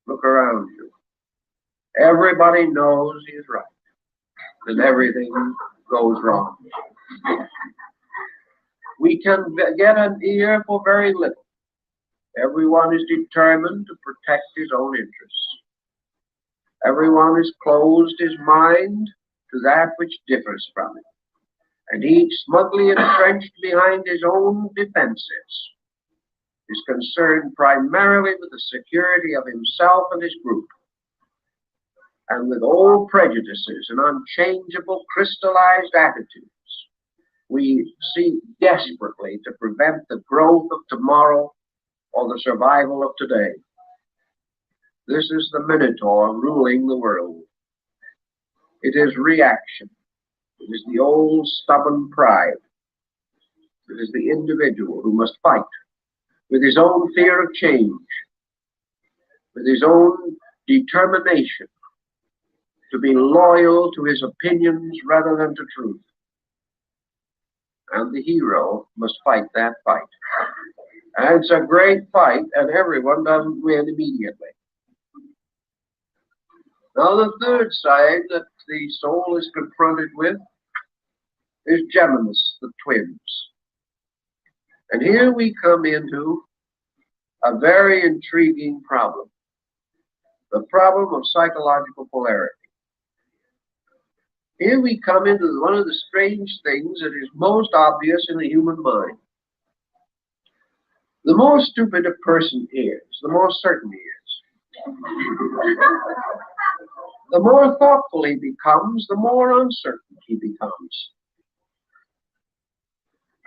Look around you. Everybody knows he is right, and everything goes wrong. We can get an ear for very little. Everyone is determined to protect his own interests. Everyone has closed his mind to that which differs from it, and each, smugly entrenched behind his own defenses, is concerned primarily with the security of himself and his group, and with old prejudices and unchangeable crystallized attitudes. We seek desperately to prevent the growth of tomorrow or the survival of today. This is the Minotaur ruling the world. It is reaction. It is the old stubborn pride. It is the individual who must fight with his own fear of change, with his own determination to be loyal to his opinions rather than to truth. And the hero must fight that fight. And it's a great fight, and everyone doesn't win immediately. Now, the third side that the soul is confronted with is Geminis, the twins. And here we come into a very intriguing problem, the problem of psychological polarity. Here we come into one of the strange things that is most obvious in the human mind. The more stupid a person is, the more certain he is. The more thoughtful he becomes, the more uncertain he becomes.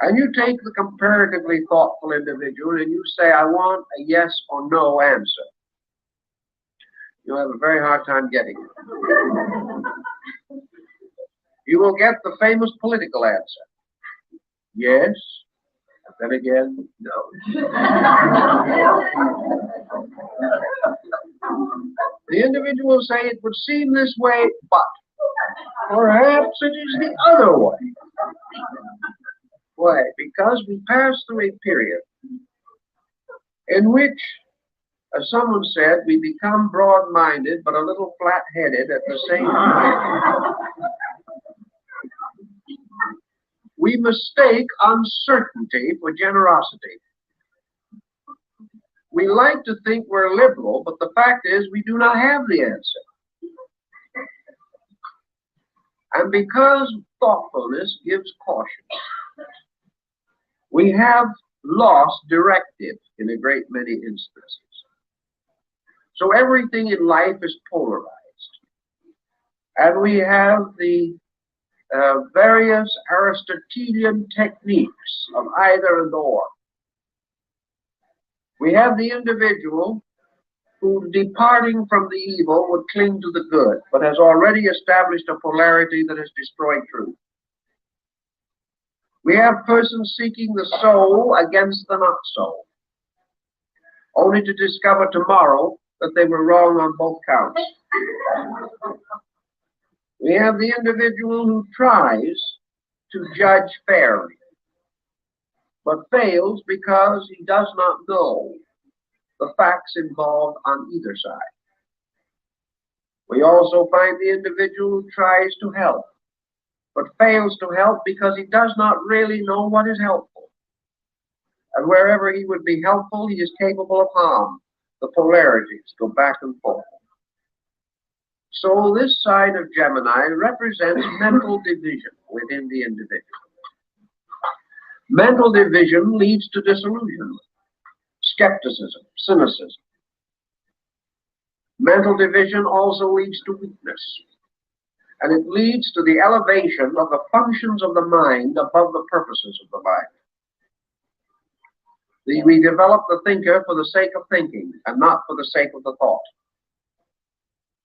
And you take the comparatively thoughtful individual and you say, I want a yes or no answer. You'll have a very hard time getting it. You will get the famous political answer. Yes Then again, no. The individual will say it would seem this way, but perhaps it is the other way. Why? Because we pass through a period in which, as someone said, we become broad-minded but a little flat-headed at the same time. We mistake uncertainty for generosity. We like to think we're liberal, but the fact is we do not have the answer. And because thoughtfulness gives caution, we have lost directive in a great many instances. So everything in life is polarized. And we have the various Aristotelian techniques of either and or. We have the individual who, departing from the evil, would cling to the good, but has already established a polarity that has destroyed truth. We have persons seeking the soul against the not so, only to discover tomorrow that they were wrong on both counts. We have the individual who tries to judge fairly, but fails because he does not know the facts involved on either side. We also find the individual who tries to help, but fails to help because he does not really know what is helpful. And wherever he would be helpful, he is capable of harm. The polarities go back and forth. So this side of Gemini represents mental division within the individual. Mental division leads to disillusionment, skepticism, cynicism. Mental division also leads to weakness, and it leads to the elevation of the functions of the mind above the purposes of the mind. We develop the thinker for the sake of thinking and not for the sake of the thought.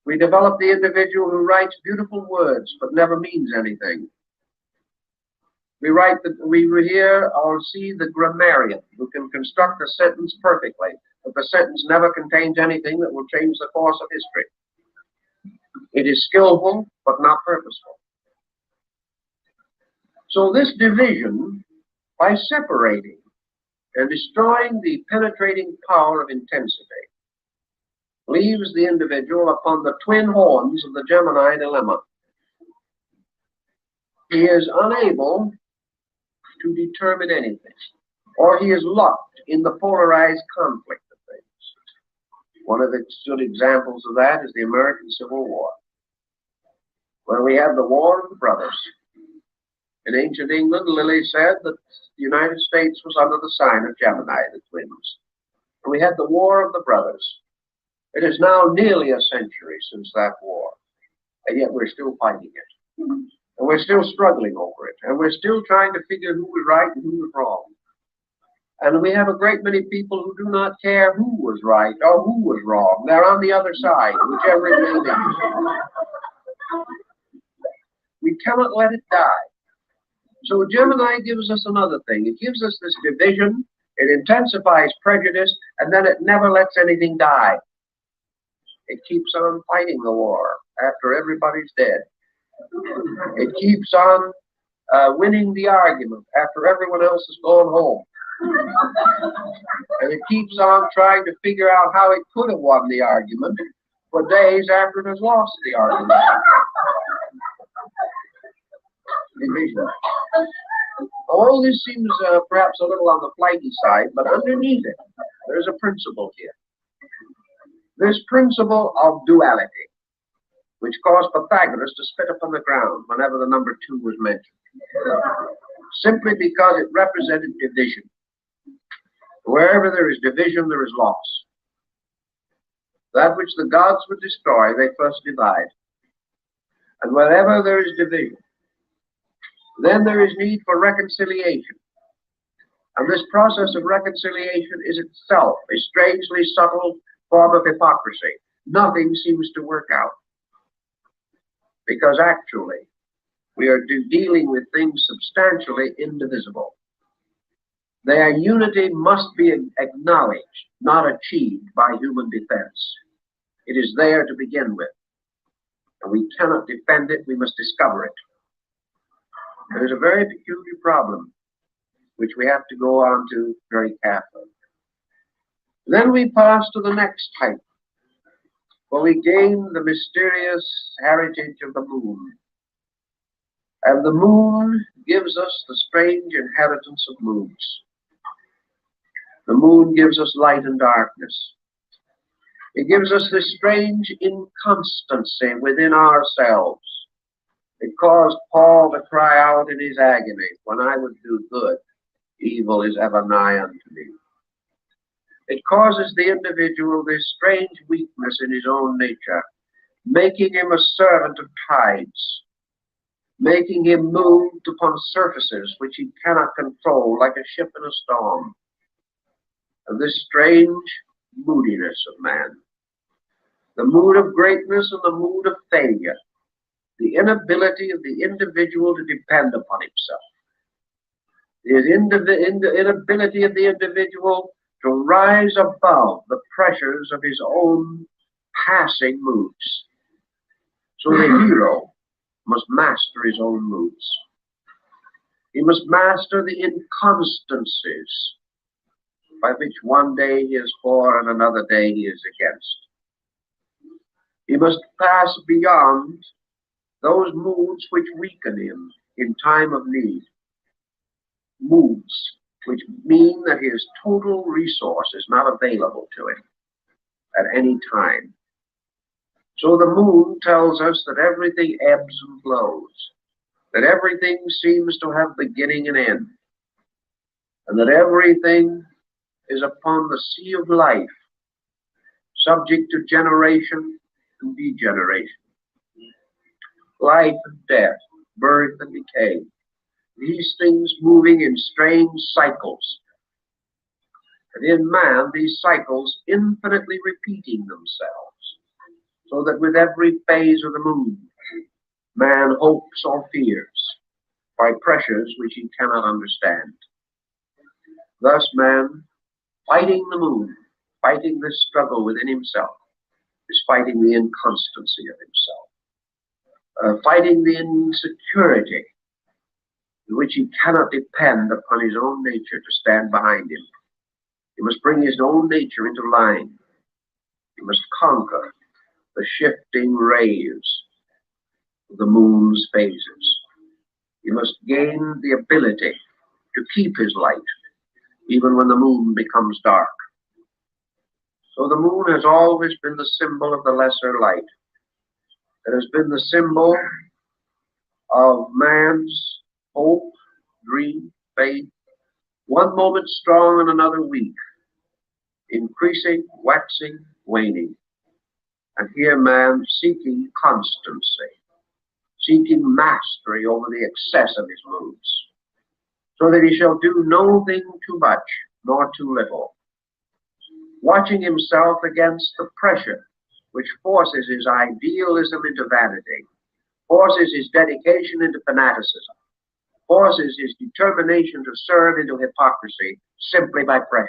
We develop the individual who writes beautiful words but never means anything. We hear or see the grammarian who can construct a sentence perfectly, but the sentence never contains anything that will change the course of history. It is skillful but not purposeful. So this division, by separating and destroying the penetrating power of intensity, leaves the individual upon the twin horns of the Gemini dilemma. He is unable to determine anything, or he is locked in the polarized conflict of things. One of the good examples of that is the American Civil War, where we had the War of the Brothers. In ancient England, Lilly said that the United States was under the sign of Gemini, the twins. And we had the War of the Brothers. It is now nearly a century since that war, and yet we're still fighting it. And we're still struggling over it, and we're still trying to figure who was right and who was wrong. And we have a great many people who do not care who was right or who was wrong. They're on the other side, whichever it may be. We cannot let it die. So Gemini gives us another thing. It gives us this division, it intensifies prejudice, and then it never lets anything die. It keeps on fighting the war after everybody's dead. It keeps on winning the argument after everyone else has gone home. And it keeps on trying to figure out how it could have won the argument for days after it has lost the argument. Division. All this seems perhaps a little on the flighty side, but underneath it, there's a principle here. This principle of duality, which caused Pythagoras to spit upon the ground whenever the number 2 was mentioned, simply because it represented division. Wherever there is division, there is loss. That which the gods would destroy, they first divide. And wherever there is division, then there is need for reconciliation. And this process of reconciliation is itself a strangely subtle form of hypocrisy. Nothing seems to work out, because actually we are dealing with things substantially indivisible. Their unity must be acknowledged, not achieved by human defense. It is there to begin with, and we cannot defend it, we must discover it. There is a very peculiar problem, which we have to go on to very carefully. Then we pass to the next type, where we gain the mysterious heritage of the moon. And the moon gives us the strange inheritance of moods. The moon gives us light and darkness. It gives us this strange inconstancy within ourselves. It caused Paul to cry out in his agony, "When I would do good, evil is ever nigh unto me." It causes the individual this strange weakness in his own nature, making him a servant of tides, making him moved upon surfaces which he cannot control, like a ship in a storm. And this strange moodiness of man, the mood of greatness and the mood of failure, the inability of the individual to depend upon himself, the inability of the individual to rise above the pressures of his own passing moods. So the hero must master his own moods. He must master the inconstancies by which one day he is for and another day he is against. He must pass beyond those moods which weaken him in time of need, moods which mean that his total resource is not available to him at any time. So the moon tells us that everything ebbs and flows, that everything seems to have beginning and end, and that everything is upon the sea of life, subject to generation and degeneration, life and death, birth and decay, these things moving in strange cycles, and in man these cycles infinitely repeating themselves, so that with every phase of the moon, man hopes or fears by pressures which he cannot understand. Thus man, fighting the moon, fighting this struggle within himself, is fighting the inconstancy of himself, fighting the insecurity in which he cannot depend upon his own nature to stand behind him. He must bring his own nature into line. He must conquer the shifting rays of the moon's phases. He must gain the ability to keep his light even when the moon becomes dark. So the moon has always been the symbol of the lesser light. It has been the symbol of man's hope, dream, faith, one moment strong and another weak, increasing, waxing, waning. And here man seeking constancy, seeking mastery over the excess of his moods, so that he shall do no thing too much nor too little, watching himself against the pressure which forces his idealism into vanity, forces his dedication into fanaticism, forces his determination to serve into hypocrisy simply by pressure.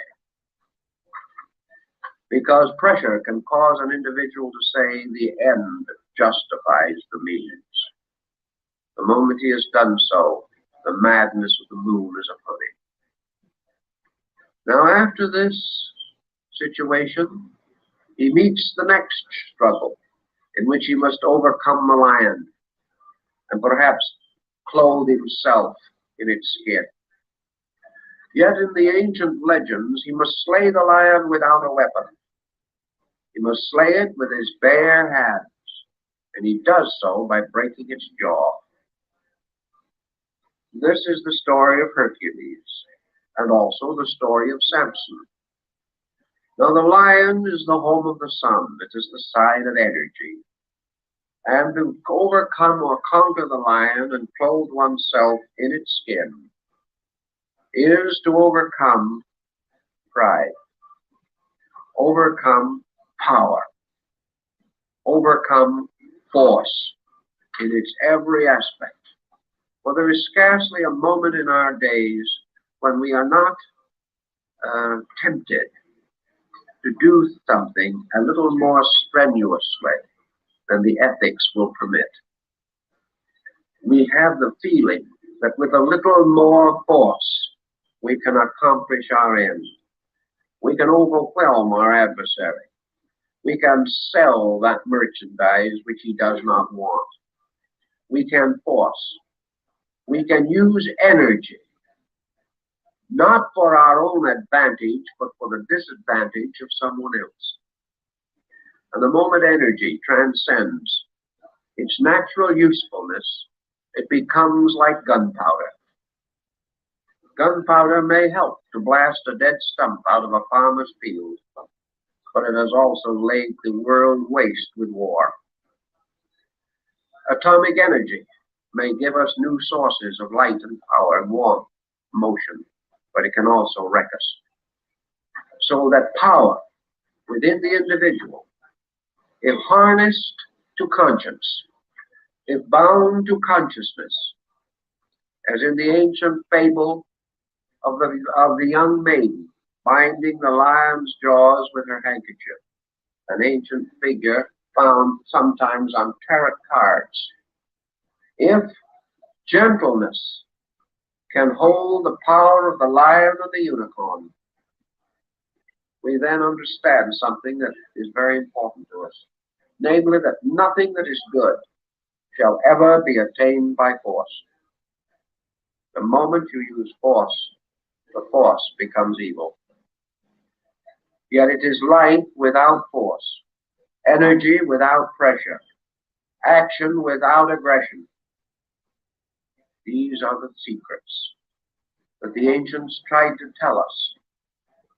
Because pressure can cause an individual to say the end justifies the means. The moment he has done so, the madness of the moon is upon him. Now after this situation, he meets the next struggle, in which he must overcome the lion and perhaps clothe himself in its skin. Yet in the ancient legends, he must slay the lion without a weapon. He must slay it with his bare hands, and he does so by breaking its jaw. This is the story of Hercules, and also the story of Samson. Now the lion is the home of the sun, it is the sign of energy. And to overcome or conquer the lion and clothe oneself in its skin is to overcome pride, overcome power, overcome force in its every aspect. For there is scarcely a moment in our days when we are not tempted to do something a little more strenuously than the ethics will permit. We have the feeling that with a little more force, we can accomplish our end. We can overwhelm our adversary. We can sell that merchandise which he does not want. We can force. We can use energy, not for our own advantage, but for the disadvantage of someone else. And the moment energy transcends its natural usefulness, it becomes like gunpowder. Gunpowder may help to blast a dead stump out of a farmer's field, but it has also laid the world waste with war. Atomic energy may give us new sources of light and power and warmth, motion, but it can also wreck us. So that power within the individual, if harnessed to conscience, if bound to consciousness, as in the ancient fable of the young maiden binding the lion's jaws with her handkerchief, an ancient figure found sometimes on tarot cards. If gentleness can hold the power of the lion and the unicorn, we then understand something that is very important to us, namely that nothing that is good shall ever be attained by force. The moment you use force, the force becomes evil. Yet it is life without force, energy without pressure, action without aggression. These are the secrets that the ancients tried to tell us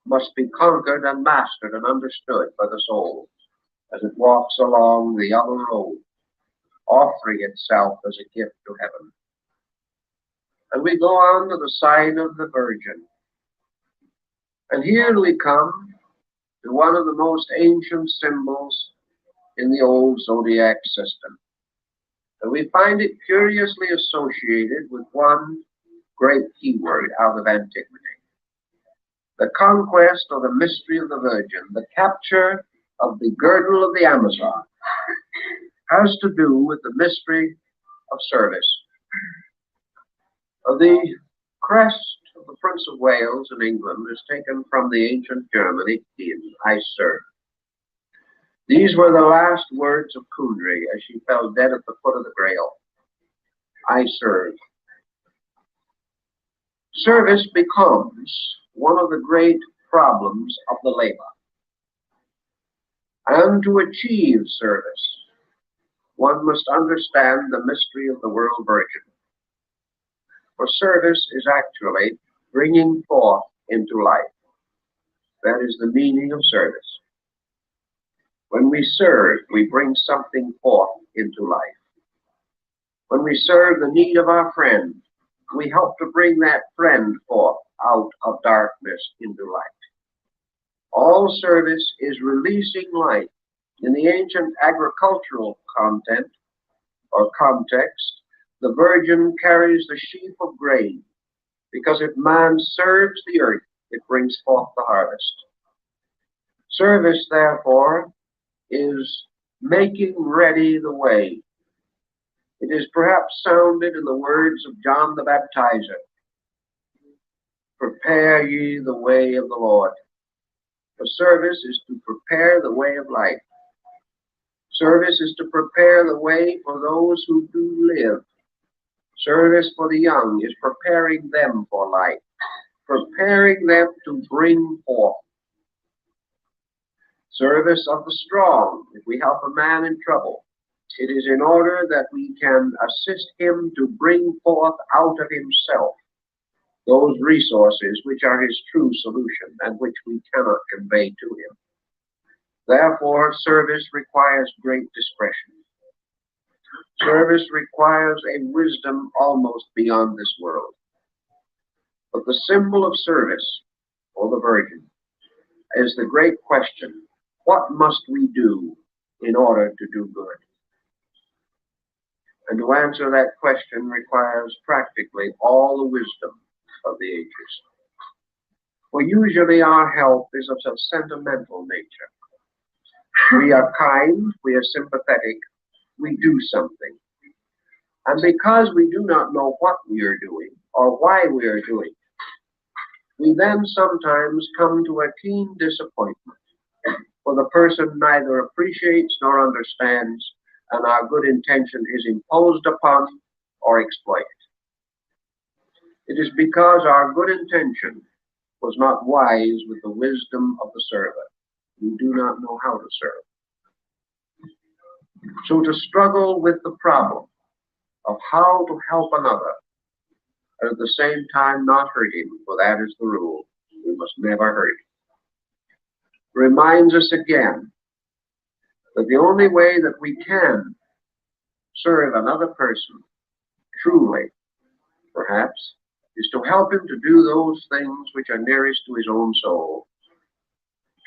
must be conquered and mastered and understood by the soul as it walks along the other road, offering itself as a gift to heaven. And we go on to the sign of the Virgin. And here we come to one of the most ancient symbols in the old zodiac system. And we find it curiously associated with one great keyword out of antiquity. The conquest or the mystery of the Virgin, the capture of the girdle of the Amazon, has to do with the mystery of service. The crest of the Prince of Wales in England is taken from the ancient Germany in I serve. These were the last words of Kundry as she fell dead at the foot of the Grail. I serve. Service becomes one of the great problems of the labor. And to achieve service, one must understand the mystery of the world Virgin. For service is actually bringing forth into life. That is the meaning of service. When we serve, we bring something forth into life. When we serve the need of our friend, we help to bring that friend forth out of darkness into light. All service is releasing life. In the ancient agricultural content or context, the Virgin carries the sheaf of grain, because if man serves the earth, it brings forth the harvest. Service, therefore, is making ready the way. It is perhaps sounded in the words of John the Baptizer, prepare ye the way of the Lord. For service is to prepare the way of life. Service is to prepare the way for those who do live. Service for the young is preparing them for life, preparing them to bring forth. Service of the strong, if we help a man in trouble, it is in order that we can assist him to bring forth out of himself those resources which are his true solution and which we cannot convey to him. Therefore, service requires great discretion. Service requires a wisdom almost beyond this world. But the symbol of service, or the Virgin, is the great question: what must we do in order to do good? And to answer that question requires practically all the wisdom of the ages. For usually our help is of a sentimental nature. We are kind, we are sympathetic, we do something. And because we do not know what we are doing or why we are doing it, we then sometimes come to a keen disappointment, for the person neither appreciates nor understands, and our good intention is imposed upon or exploited. It is because our good intention was not wise with the wisdom of the servant. We do not know how to serve. So to struggle with the problem of how to help another, and at the same time not hurt him, for that is the rule, we must never hurt, reminds us again that the only way that we can serve another person truly, perhaps, is to help him to do those things which are nearest to his own soul.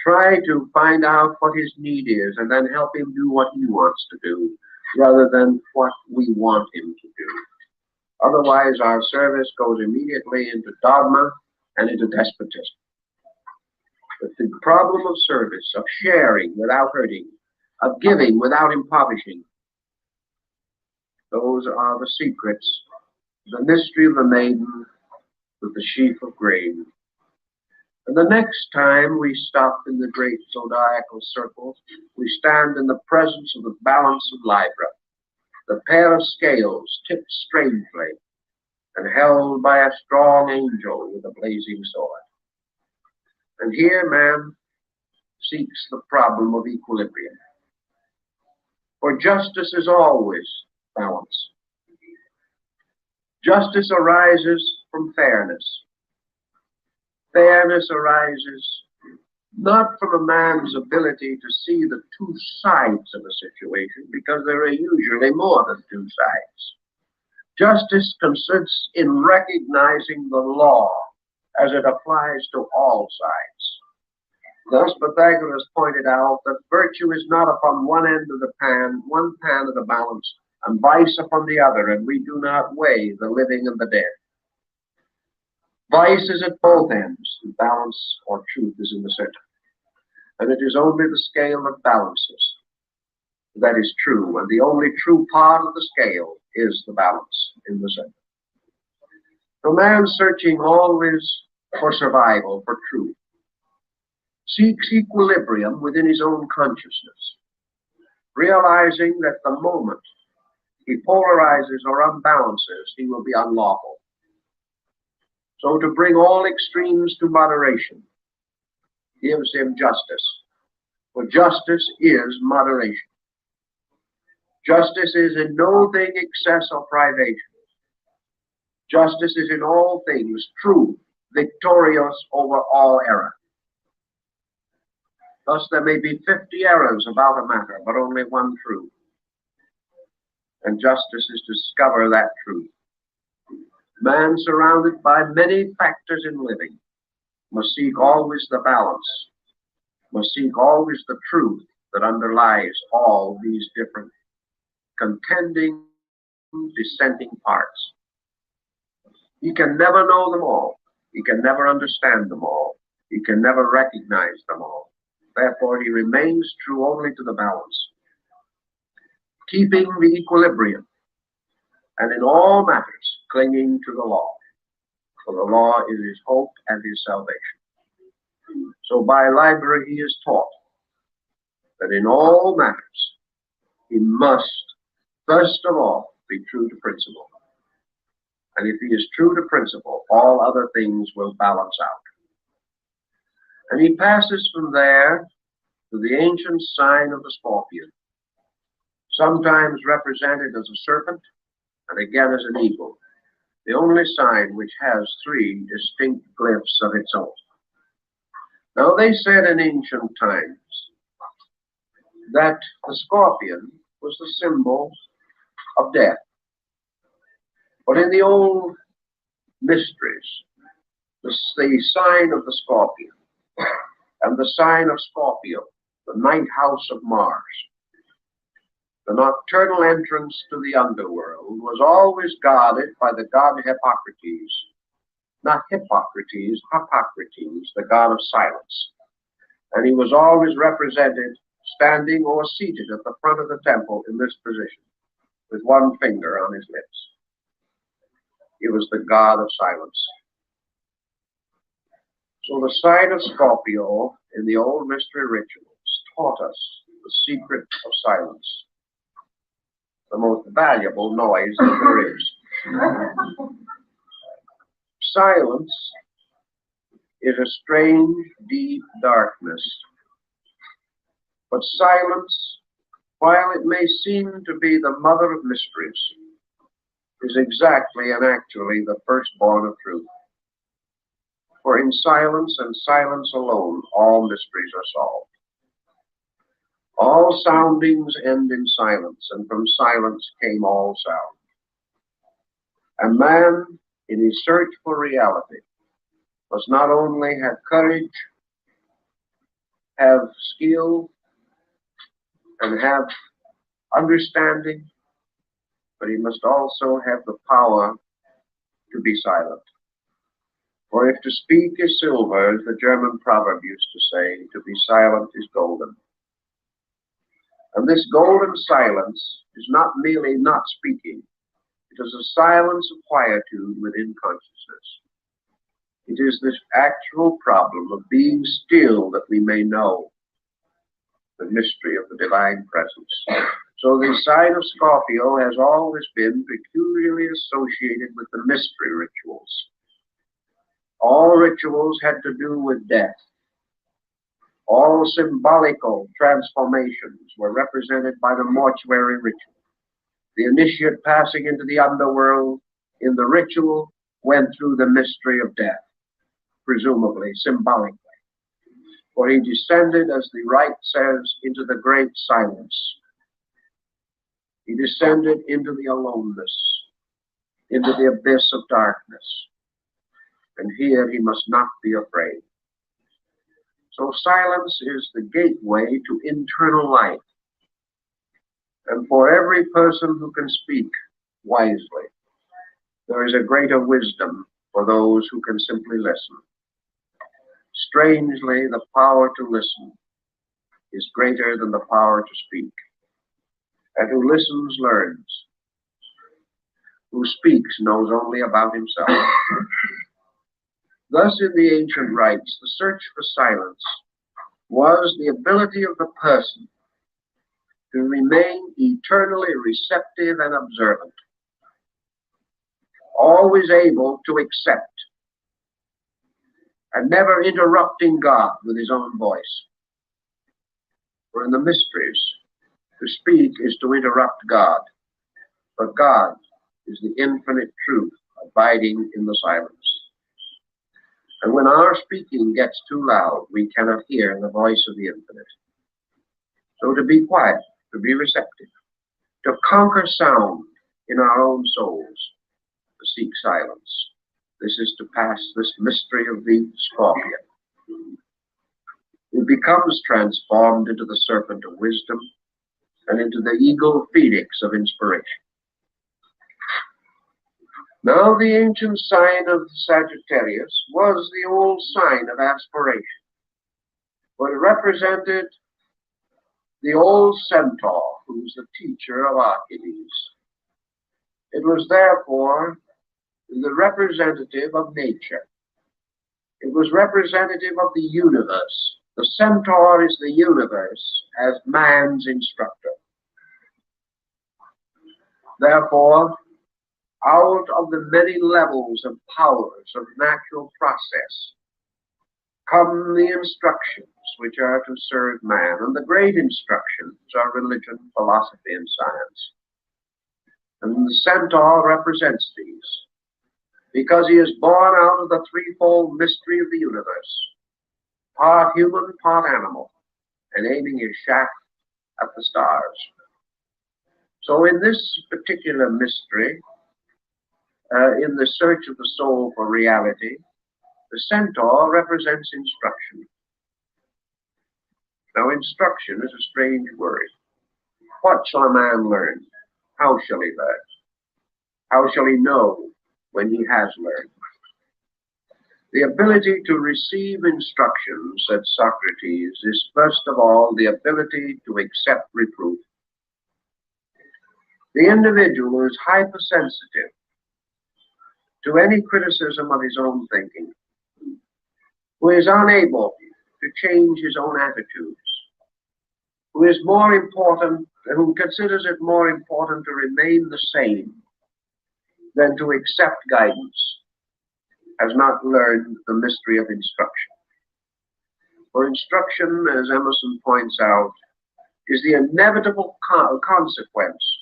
Try to find out what his need is and then help him do what he wants to do, rather than what we want him to do. Otherwise, our service goes immediately into dogma and into despotism. But the problem of service, of sharing without hurting, of giving without impoverishing, those are the secrets, the mystery of the maiden with the sheaf of grain. And the next time we stop in the great zodiacal circle, we stand in the presence of the balance of Libra, the pair of scales tipped strangely and held by a strong angel with a blazing sword. And here man seeks the problem of equilibrium. For justice is always balance. Justice arises from fairness. Fairness arises not from a man's ability to see the two sides of a situation, because there are usually more than two sides. Justice consists in recognizing the law as it applies to all sides. Thus, Pythagoras pointed out that virtue is not upon one end of the pan, one pan of the balance, and vice upon the other, and we do not weigh the living and the dead. Vice is at both ends, and balance or truth is in the center. And it is only the scale that balances that is true, and the only true part of the scale is the balance in the center. The man searching always for survival, for truth, seeks equilibrium within his own consciousness, realizing that the moment he polarizes or unbalances, he will be unlawful. So to bring all extremes to moderation gives him justice, for justice is moderation. Justice is in no thing excess or privation. Justice is in all things truth, victorious over all error. Thus there may be 50 errors about a matter, but only one truth. And justice is to discover that truth. Man, surrounded by many factors in living, must seek always the balance, must seek always the truth that underlies all these different contending, dissenting parts. He can never know them all. He can never understand them all. He can never recognize them all. Therefore, he remains true only to the balance, keeping the equilibrium, and in all matters clinging to the law, for the law is his hope and his salvation. So by Libra he is taught that in all matters he must first of all be true to principle. And if he is true to principle, all other things will balance out. And he passes from there to the ancient sign of the scorpion, sometimes represented as a serpent and again as an eagle, the only sign which has three distinct glyphs of its own. Now they said in ancient times that the scorpion was the symbol of death. But in the old mysteries, the sign of the scorpion and the sign of Scorpio, the ninth house of Mars, the nocturnal entrance to the underworld, was always guarded by the god Hippocrates, not Hippocrates, the god of silence. And he was always represented standing or seated at the front of the temple in this position, with one finger on his lips. He was the god of silence. So the sign of Scorpio in the old mystery rituals taught us the secret of silence, the most valuable noise that there is. Silence is a strange, deep darkness. But silence, while it may seem to be the mother of mysteries, is exactly and actually the firstborn of truth. For in silence and silence alone, all mysteries are solved. All soundings end in silence, and from silence came all sound. And man, in his search for reality, must not only have courage, have skill, and have understanding, but he must also have the power to be silent. For if to speak is silver, as the German proverb used to say, to be silent is golden. And this golden silence is not merely not speaking. It is a silence of quietude within consciousness. It is this actual problem of being still that we may know the mystery of the divine presence. So the sign of Scorpio has always been peculiarly associated with the mystery rituals. All rituals had to do with death. All symbolical transformations were represented by the mortuary ritual. The initiate passing into the underworld in the ritual went through the mystery of death, presumably, symbolically. For he descended, as the rite says, into the great silence. He descended into the aloneness, into the abyss of darkness. And here he must not be afraid. So silence is the gateway to internal life. And for every person who can speak wisely, there is a greater wisdom for those who can simply listen. Strangely, the power to listen is greater than the power to speak. And who listens learns. Who speaks knows only about himself. Thus, in the ancient rites, the search for silence was the ability of the person to remain eternally receptive and observant, always able to accept, and never interrupting God with his own voice. For in the mysteries, to speak is to interrupt God, but God is the infinite truth abiding in the silence. And when our speaking gets too loud, we cannot hear the voice of the infinite. So to be quiet, to be receptive, to conquer sound in our own souls, to seek silence. This is to pass this mystery of the scorpion. It becomes transformed into the serpent of wisdom and into the eagle phoenix of inspiration. Now the ancient sign of Sagittarius was the old sign of aspiration, but it represented the old centaur, who's the teacher of Archimedes. It was therefore the representative of nature. It was representative of the universe. The centaur is the universe as man's instructor. Therefore, out of the many levels of powers of natural process come the instructions which are to serve man, and the great instructions are religion, philosophy, and science. And the centaur represents these, because he is born out of the threefold mystery of the universe, part human, part animal, and aiming his shaft at the stars. So in this particular mystery, in the search of the soul for reality, the centaur represents instruction. Now, instruction is a strange word. What shall a man learn? How shall he learn? How shall he know when he has learned? The ability to receive instruction, said Socrates, is first of all the ability to accept reproof. The individual is hypersensitive to any criticism of his own thinking, who is unable to change his own attitudes, who considers it more important to remain the same than to accept guidance, has not learned the mystery of instruction. For instruction, as Emerson points out, is the inevitable consequence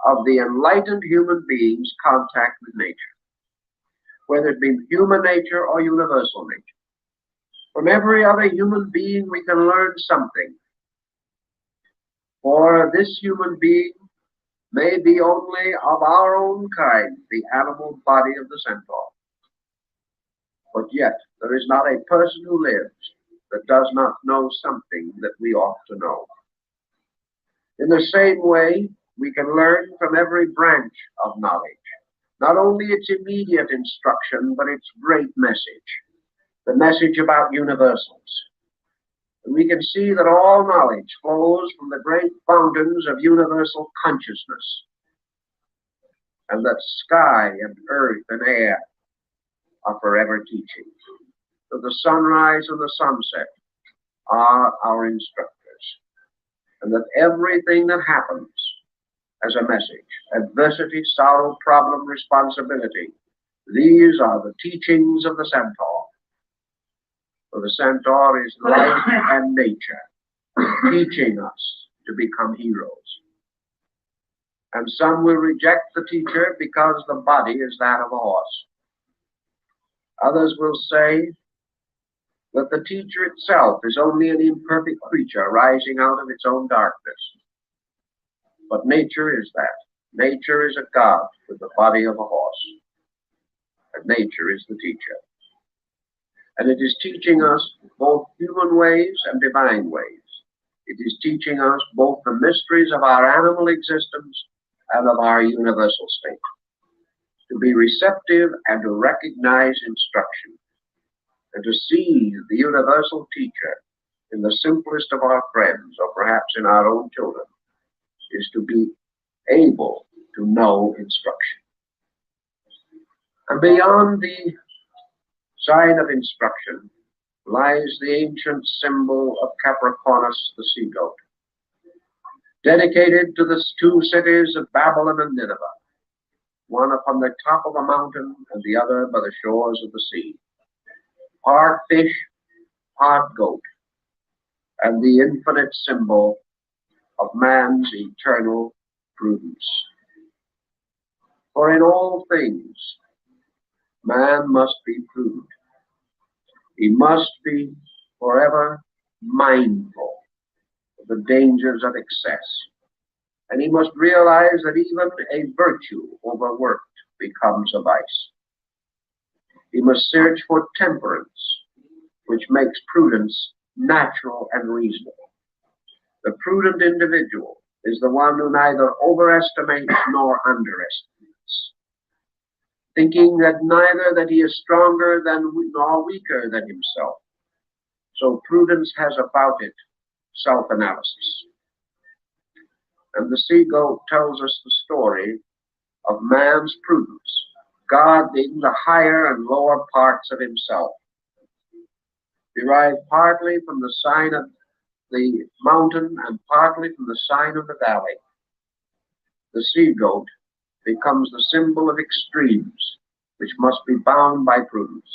of the enlightened human being's contact with nature, whether it be human nature or universal nature. From every other human being we can learn something, for this human being may be only of our own kind, the animal body of the centaur. But yet there is not a person who lives that does not know something that we ought to know. In the same way, we can learn from every branch of knowledge, not only its immediate instruction, but its great message, the message about universals. And we can see that all knowledge flows from the great fountains of universal consciousness, and that sky and earth and air are forever teaching. So the sunrise and the sunset are our instructors, and that everything that happens as a message, adversity, sorrow, problem, responsibility, these are the teachings of the centaur. For the centaur is life and nature, teaching us to become heroes. And some will reject the teacher because the body is that of a horse. Others will say that the teacher itself is only an imperfect creature rising out of its own darkness. But nature is that. Nature is a god with the body of a horse. And nature is the teacher. And it is teaching us both human ways and divine ways. It is teaching us both the mysteries of our animal existence and of our universal state. To be receptive and to recognize instruction, and to see the universal teacher in the simplest of our friends, or perhaps in our own children, is to be able to know instruction. And beyond the sign of instruction lies the ancient symbol of Capricornus, the sea goat, dedicated to the two cities of Babylon and Nineveh, one upon the top of a mountain and the other by the shores of the sea. Part fish, part goat, and the infinite symbol of man's eternal prudence. For in all things, man must be prudent. He must be forever mindful of the dangers of excess. And he must realize that even a virtue overworked becomes a vice. He must search for temperance, which makes prudence natural and reasonable. The prudent individual is the one who neither overestimates nor underestimates, thinking that neither that he is stronger than nor weaker than himself. So prudence has about it self-analysis. And the sea goat tells us the story of man's prudence, guarding the higher and lower parts of himself, derived partly from the sign of the mountain and partly from the sign of the valley. The sea goat becomes the symbol of extremes, which must be bound by prudence.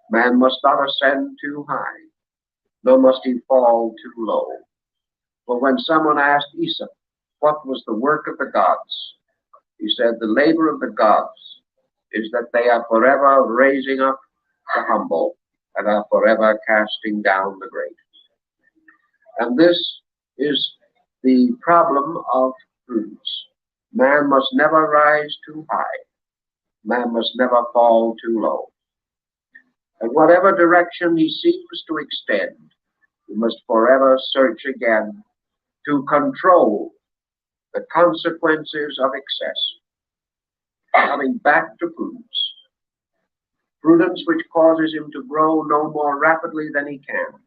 Man must not ascend too high, nor must he fall too low. For when someone asked Aesop what was the work of the gods, he said, the labor of the gods is that they are forever raising up the humble and are forever casting down the great. And this is the problem of prudence. Man must never rise too high. Man must never fall too low. And whatever direction he seems to extend, he must forever search again to control the consequences of excess. Coming back to prudence. Prudence which causes him to grow no more rapidly than he can.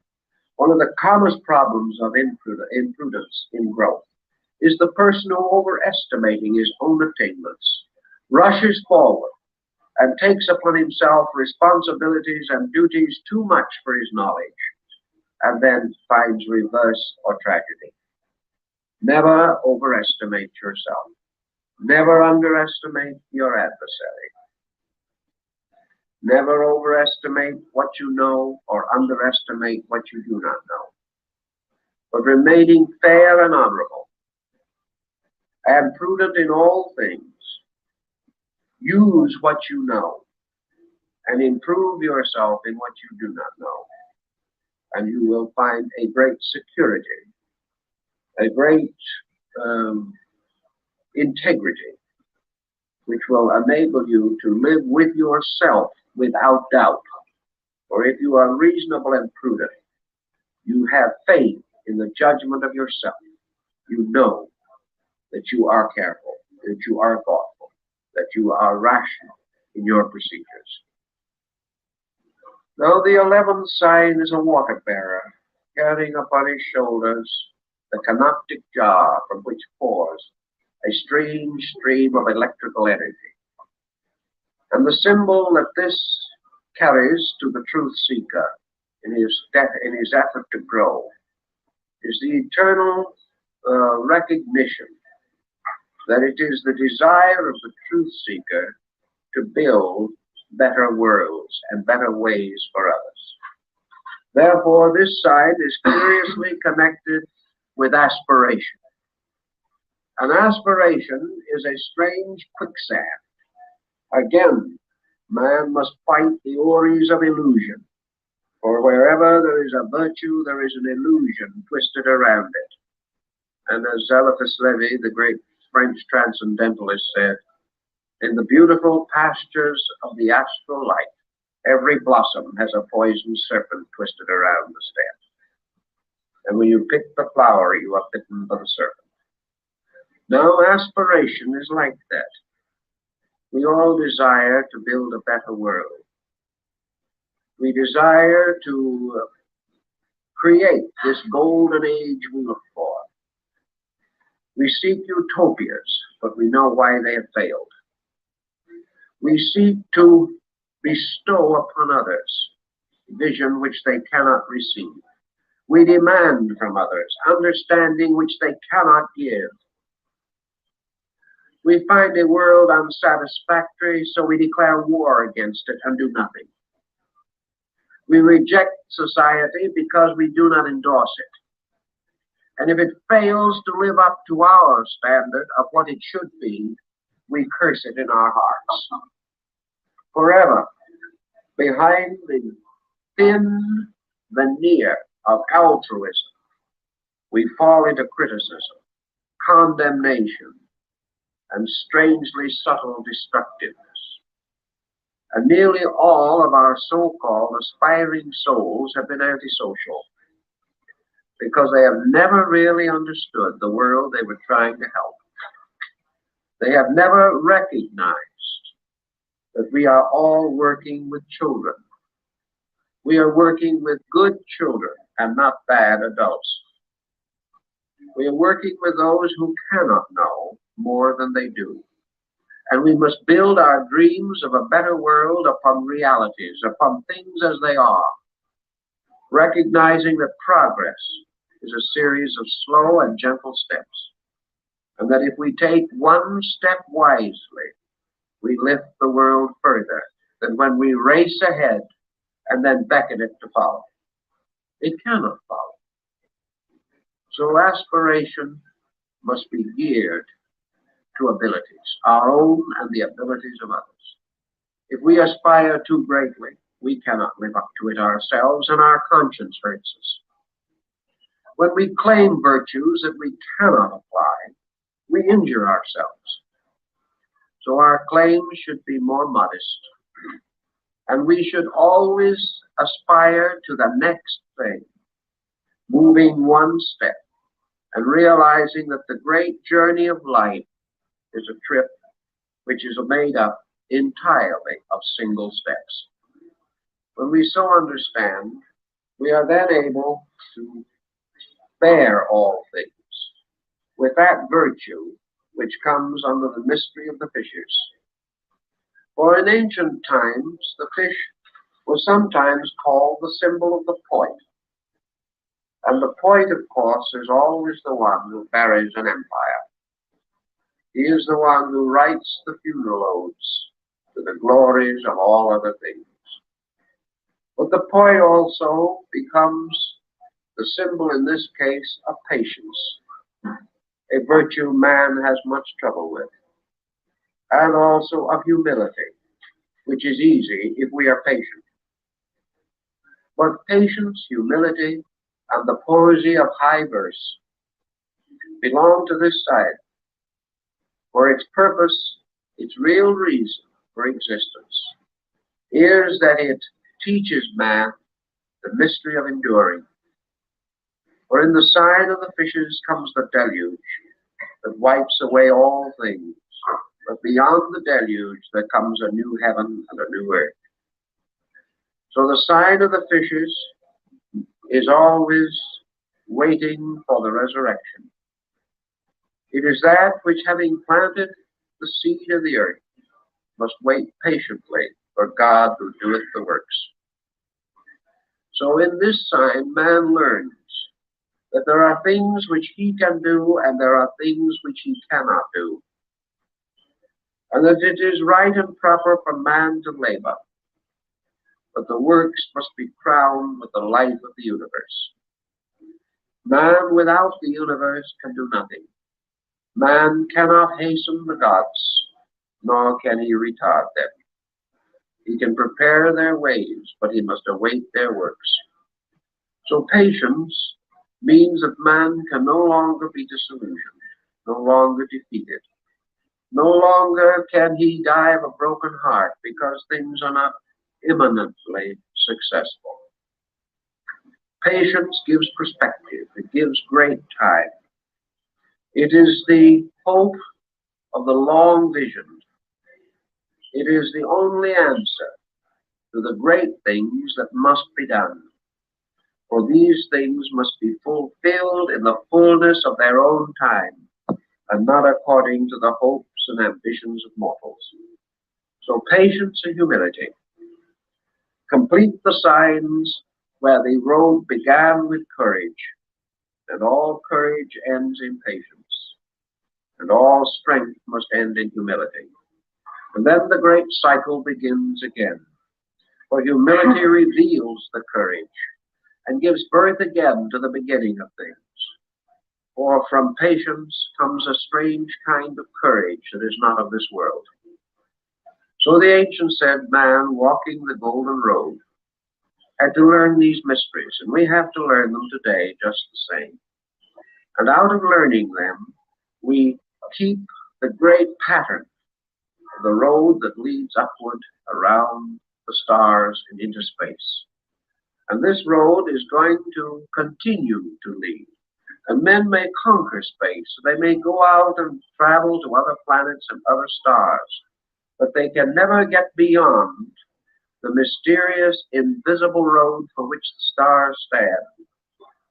One of the commonest problems of imprudence in growth is the person who, overestimating his own attainments, rushes forward and takes upon himself responsibilities and duties too much for his knowledge, and then finds reverse or tragedy. Never overestimate yourself. Never underestimate your adversary. Never overestimate what you know or underestimate what you do not know. But remaining fair and honorable and prudent in all things, use what you know and improve yourself in what you do not know. And you will find a great security, a great integrity, which will enable you to live with yourself without doubt. For if you are reasonable and prudent, you have faith in the judgment of yourself. You know that you are careful, that you are thoughtful, that you are rational in your procedures. Now the 11th sign is a water bearer, carrying upon his shoulders the canoptic jar from which pours a strange stream of electrical energy. And the symbol that this carries to the truth seeker in his effort to grow is the eternal recognition that it is the desire of the truth seeker to build better worlds and better ways for others. Therefore, this side is curiously connected with aspiration. An aspiration is a strange quicksand. Again, man must fight the orreries of illusion, for wherever there is a virtue, there is an illusion twisted around it. And as Eliphas Levi, the great French transcendentalist, said, in the beautiful pastures of the astral light, every blossom has a poisoned serpent twisted around the stem. And when you pick the flower, you are bitten by the serpent. Now, aspiration is like that. We all desire to build a better world. We desire to create this golden age we look for. We seek utopias, but we know why they have failed. We seek to bestow upon others vision which they cannot receive. We demand from others understanding which they cannot give. We find a world unsatisfactory, so we declare war against it and do nothing. We reject society because we do not endorse it. And if it fails to live up to our standard of what it should be, we curse it in our hearts. Forever, behind the thin veneer of altruism, we fall into criticism, condemnation, and strangely subtle destructiveness. And nearly all of our so-called aspiring souls have been antisocial, because they have never really understood the world they were trying to help. They have never recognized that we are all working with children. We are working with good children and not bad adults. We are working with those who cannot know more than they do. And we must build our dreams of a better world upon realities, upon things as they are, recognizing that progress is a series of slow and gentle steps, and that if we take one step wisely, we lift the world further than when we race ahead and then beckon it to follow. It cannot follow. So aspiration must be geared to abilities, our own and the abilities of others. If we aspire too greatly, we cannot live up to it ourselves, and our conscience hurts us. When we claim virtues that we cannot apply, we injure ourselves. So our claims should be more modest, and we should always aspire to the next thing, moving one step and realizing that the great journey of life is a trip which is made up entirely of single steps. When we so understand, we are then able to bear all things with that virtue which comes under the mystery of the fishes. For in ancient times, the fish was sometimes called the symbol of the poet. And the poet, of course, is always the one who buries an empire. He is the one who writes the funeral odes to the glories of all other things. But the poet also becomes the symbol, in this case, of patience, a virtue man has much trouble with, and also of humility, which is easy if we are patient. But patience, humility, and the poesy of high verse belong to this side, for its purpose, its real reason for existence, is that it teaches man the mystery of enduring. For in the side of the fishes comes the deluge that wipes away all things, but beyond the deluge there comes a new heaven and a new earth. So the side of the fishes is always waiting for the resurrection. It is that which, having planted the seed in the earth, must wait patiently for God who doeth the works. So in this sign man learns that there are things which he can do and there are things which he cannot do, and that it is right and proper for man to labor, but the works must be crowned with the life of the universe. Man without the universe can do nothing. Man cannot hasten the gods, nor can he retard them. He can prepare their ways, but he must await their works. So patience means that man can no longer be disillusioned, no longer defeated. No longer can he die of a broken heart because things are not imminently successful. Patience gives perspective. It gives great time. It is the hope of the long vision. It is the only answer to the great things that must be done. For these things must be fulfilled in the fullness of their own time, and not according to the hopes and ambitions of mortals. So patience and humility complete the signs where the road began with courage, and all courage ends in patience, and all strength must end in humility. And then the great cycle begins again, for humility reveals the courage and gives birth again to the beginning of things. For from patience comes a strange kind of courage that is not of this world. So the ancients said man walking the golden road had to learn these mysteries, and we have to learn them today just the same. And out of learning them, we keep the great pattern of the road that leads upward around the stars and into space. And this road is going to continue to lead. And men may conquer space. They may go out and travel to other planets and other stars, but they can never get beyond the mysterious, invisible road for which the stars stand.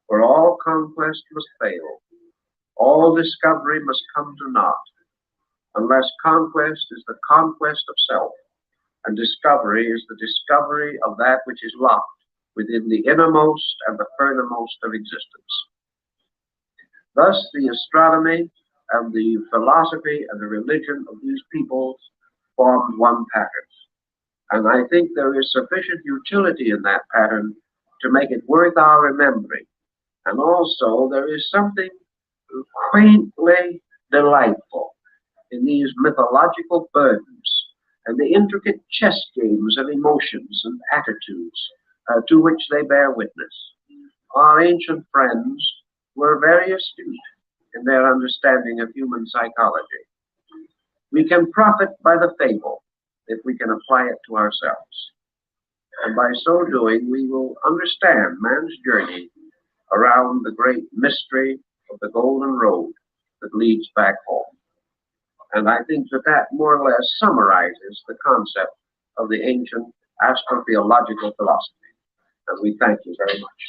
For all conquest must fail. All discovery must come to naught, unless conquest is the conquest of self, and discovery is the discovery of that which is locked within the innermost and the furthermost of existence. Thus, the astronomy and the philosophy and the religion of these peoples formed one pattern. And I think there is sufficient utility in that pattern to make it worth our remembering. And also, there is something quaintly delightful in these mythological burdens and the intricate chess games of emotions and attitudes to which they bear witness. Our ancient friends were very astute in their understanding of human psychology. We can profit by the fable if we can apply it to ourselves. And by so doing, we will understand man's journey around the great mystery of the golden road that leads back home. And I think that that more or less summarizes the concept of the ancient astrotheological philosophy. And we thank you very much.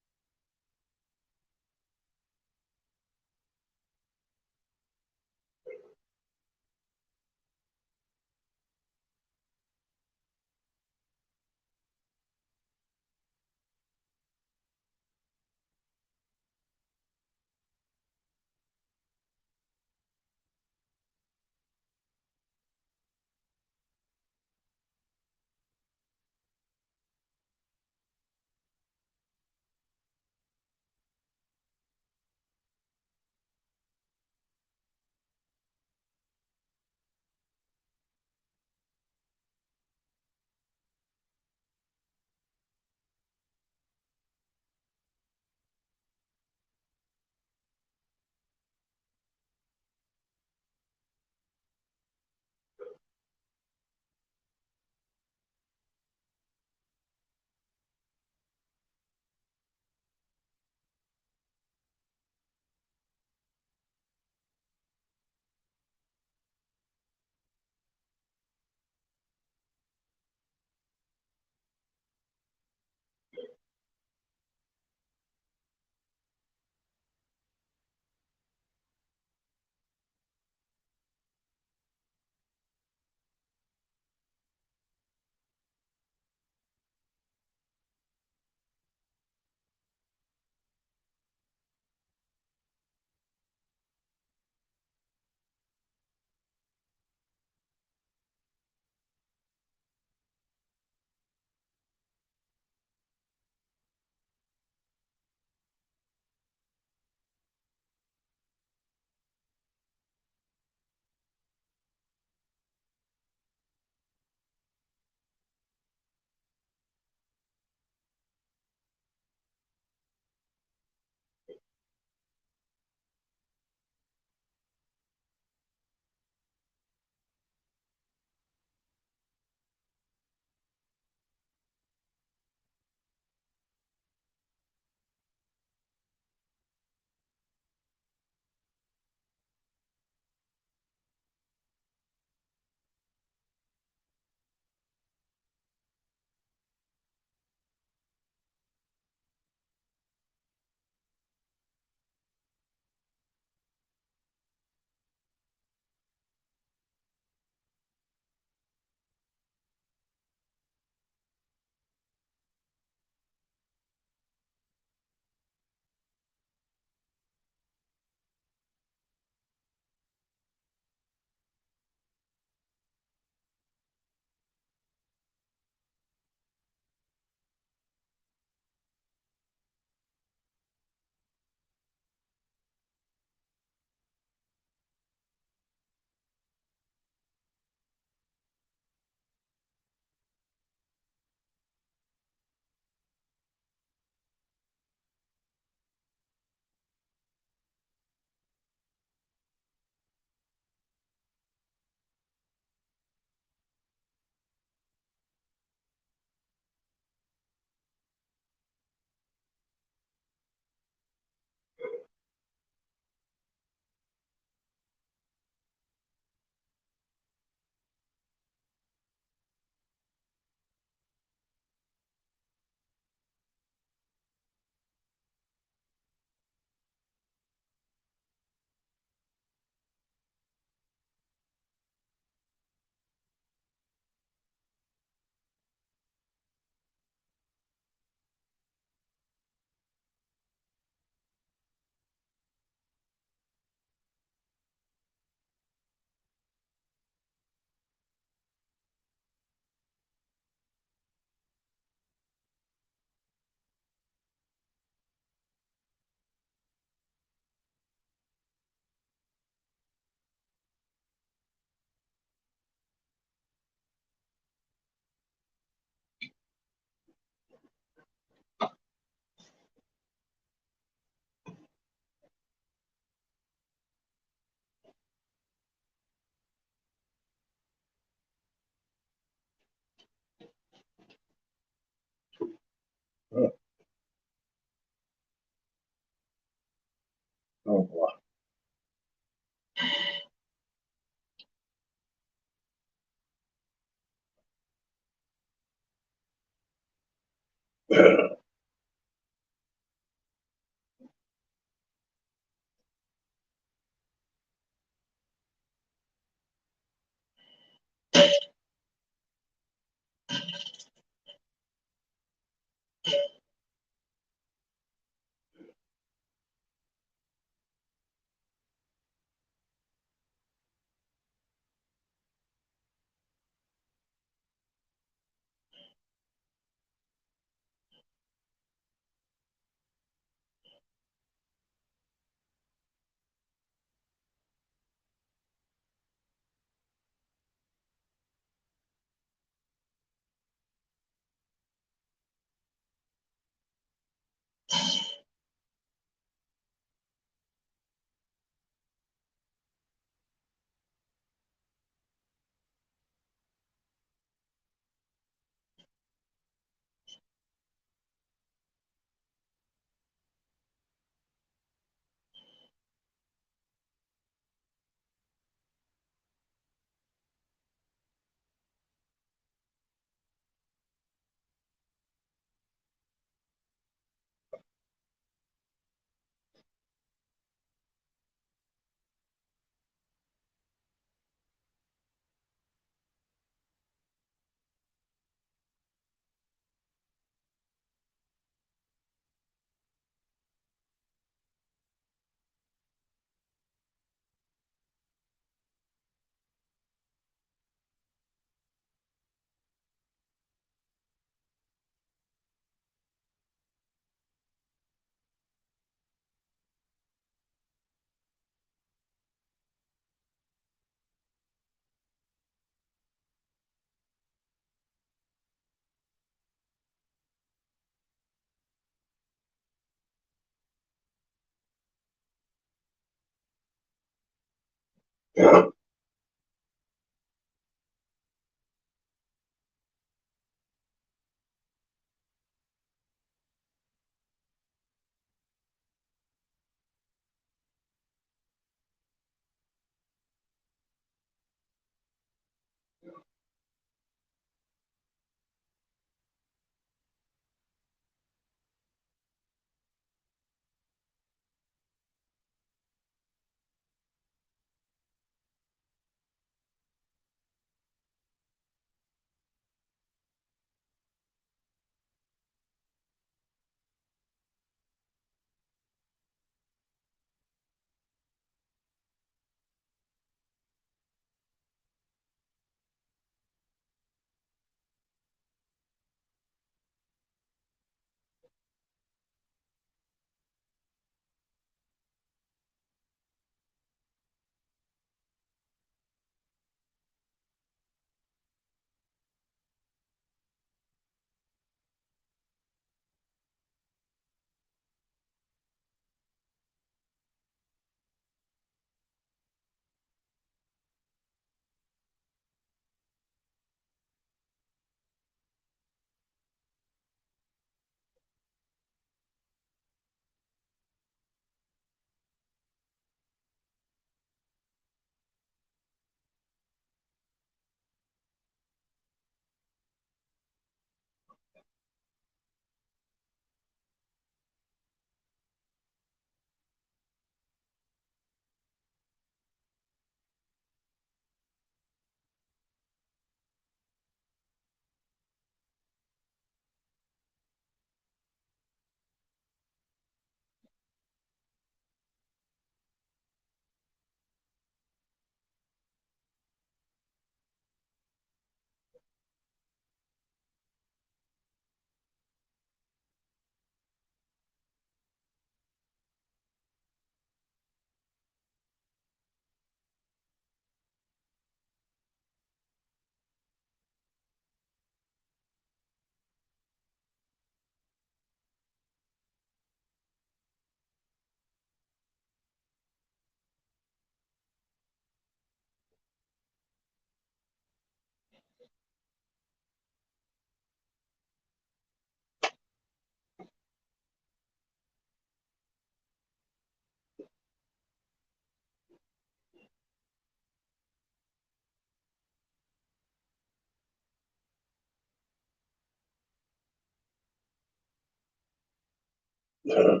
Oh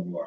boy.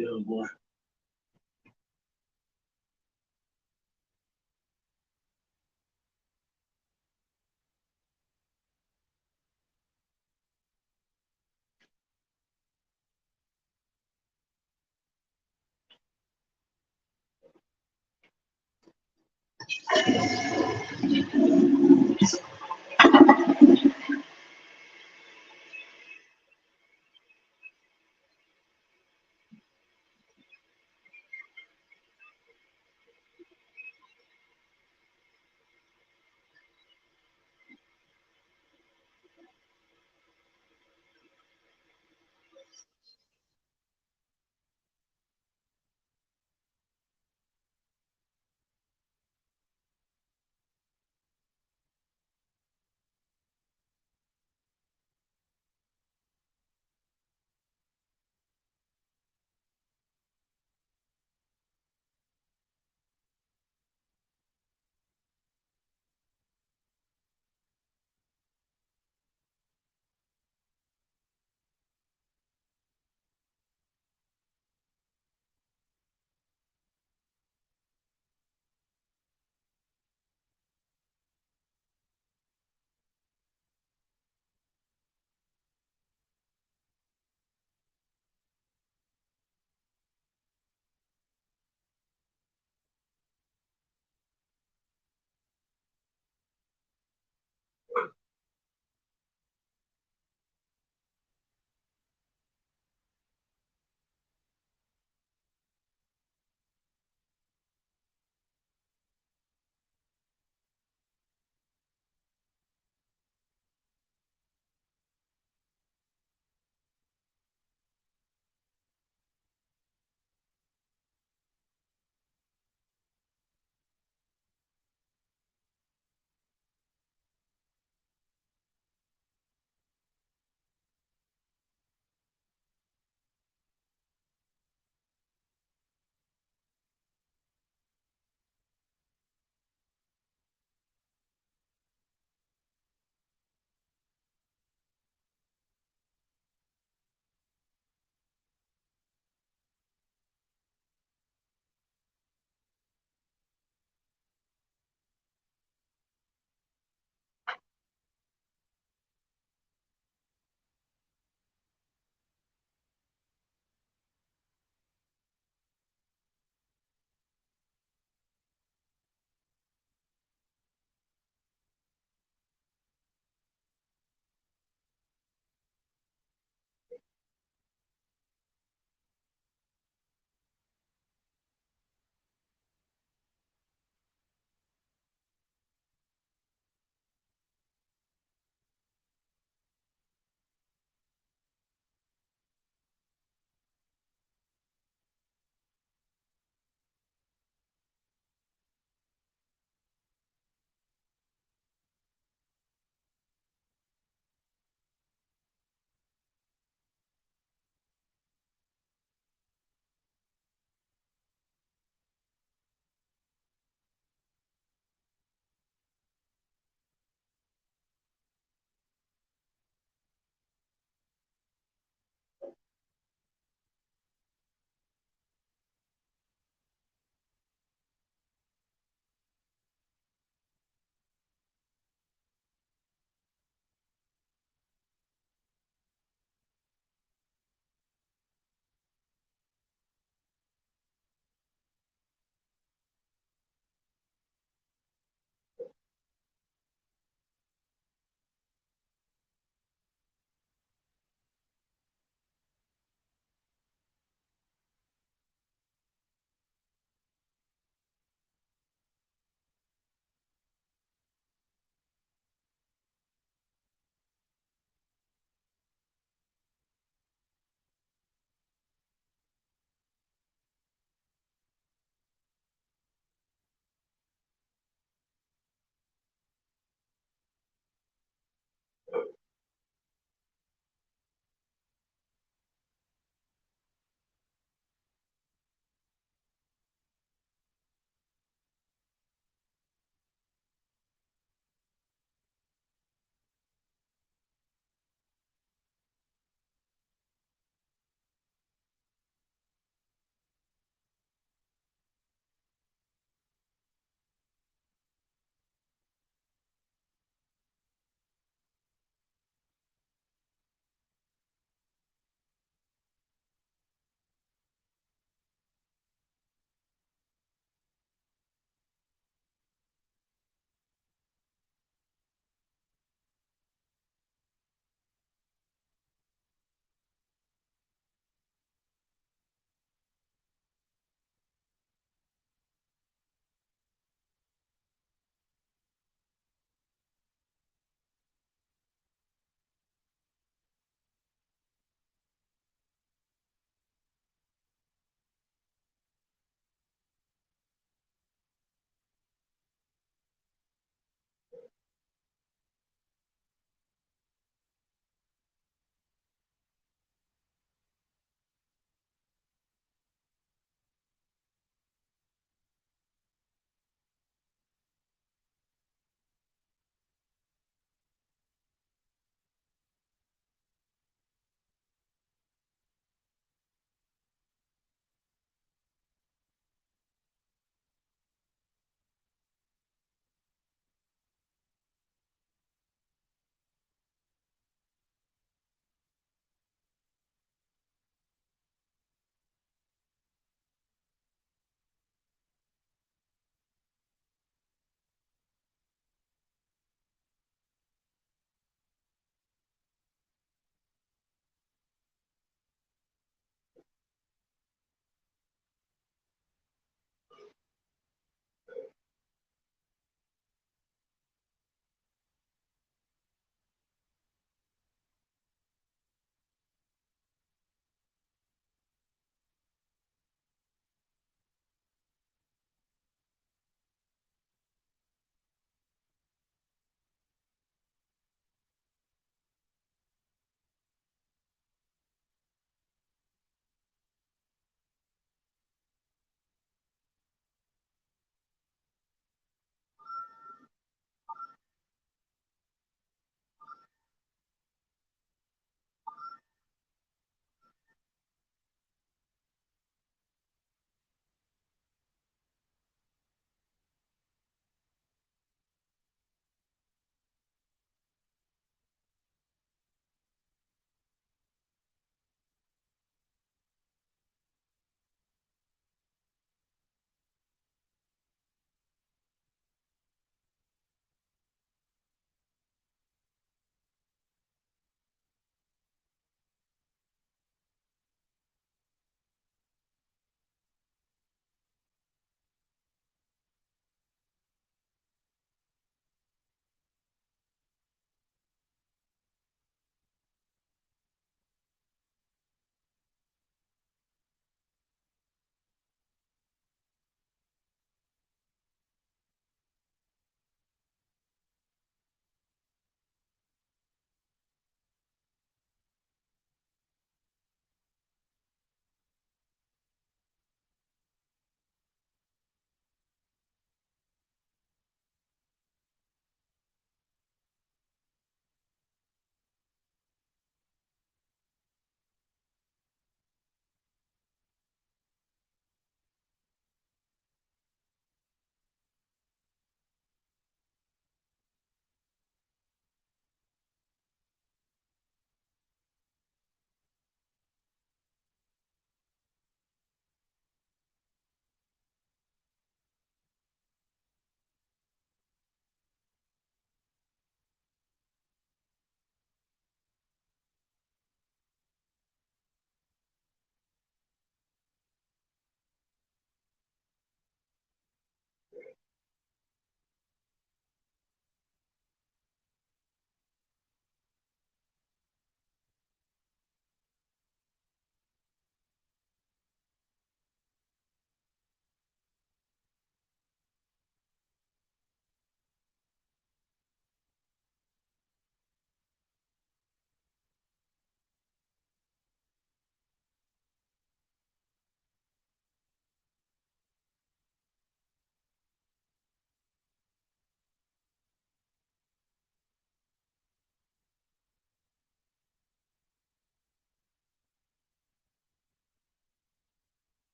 Oh boy.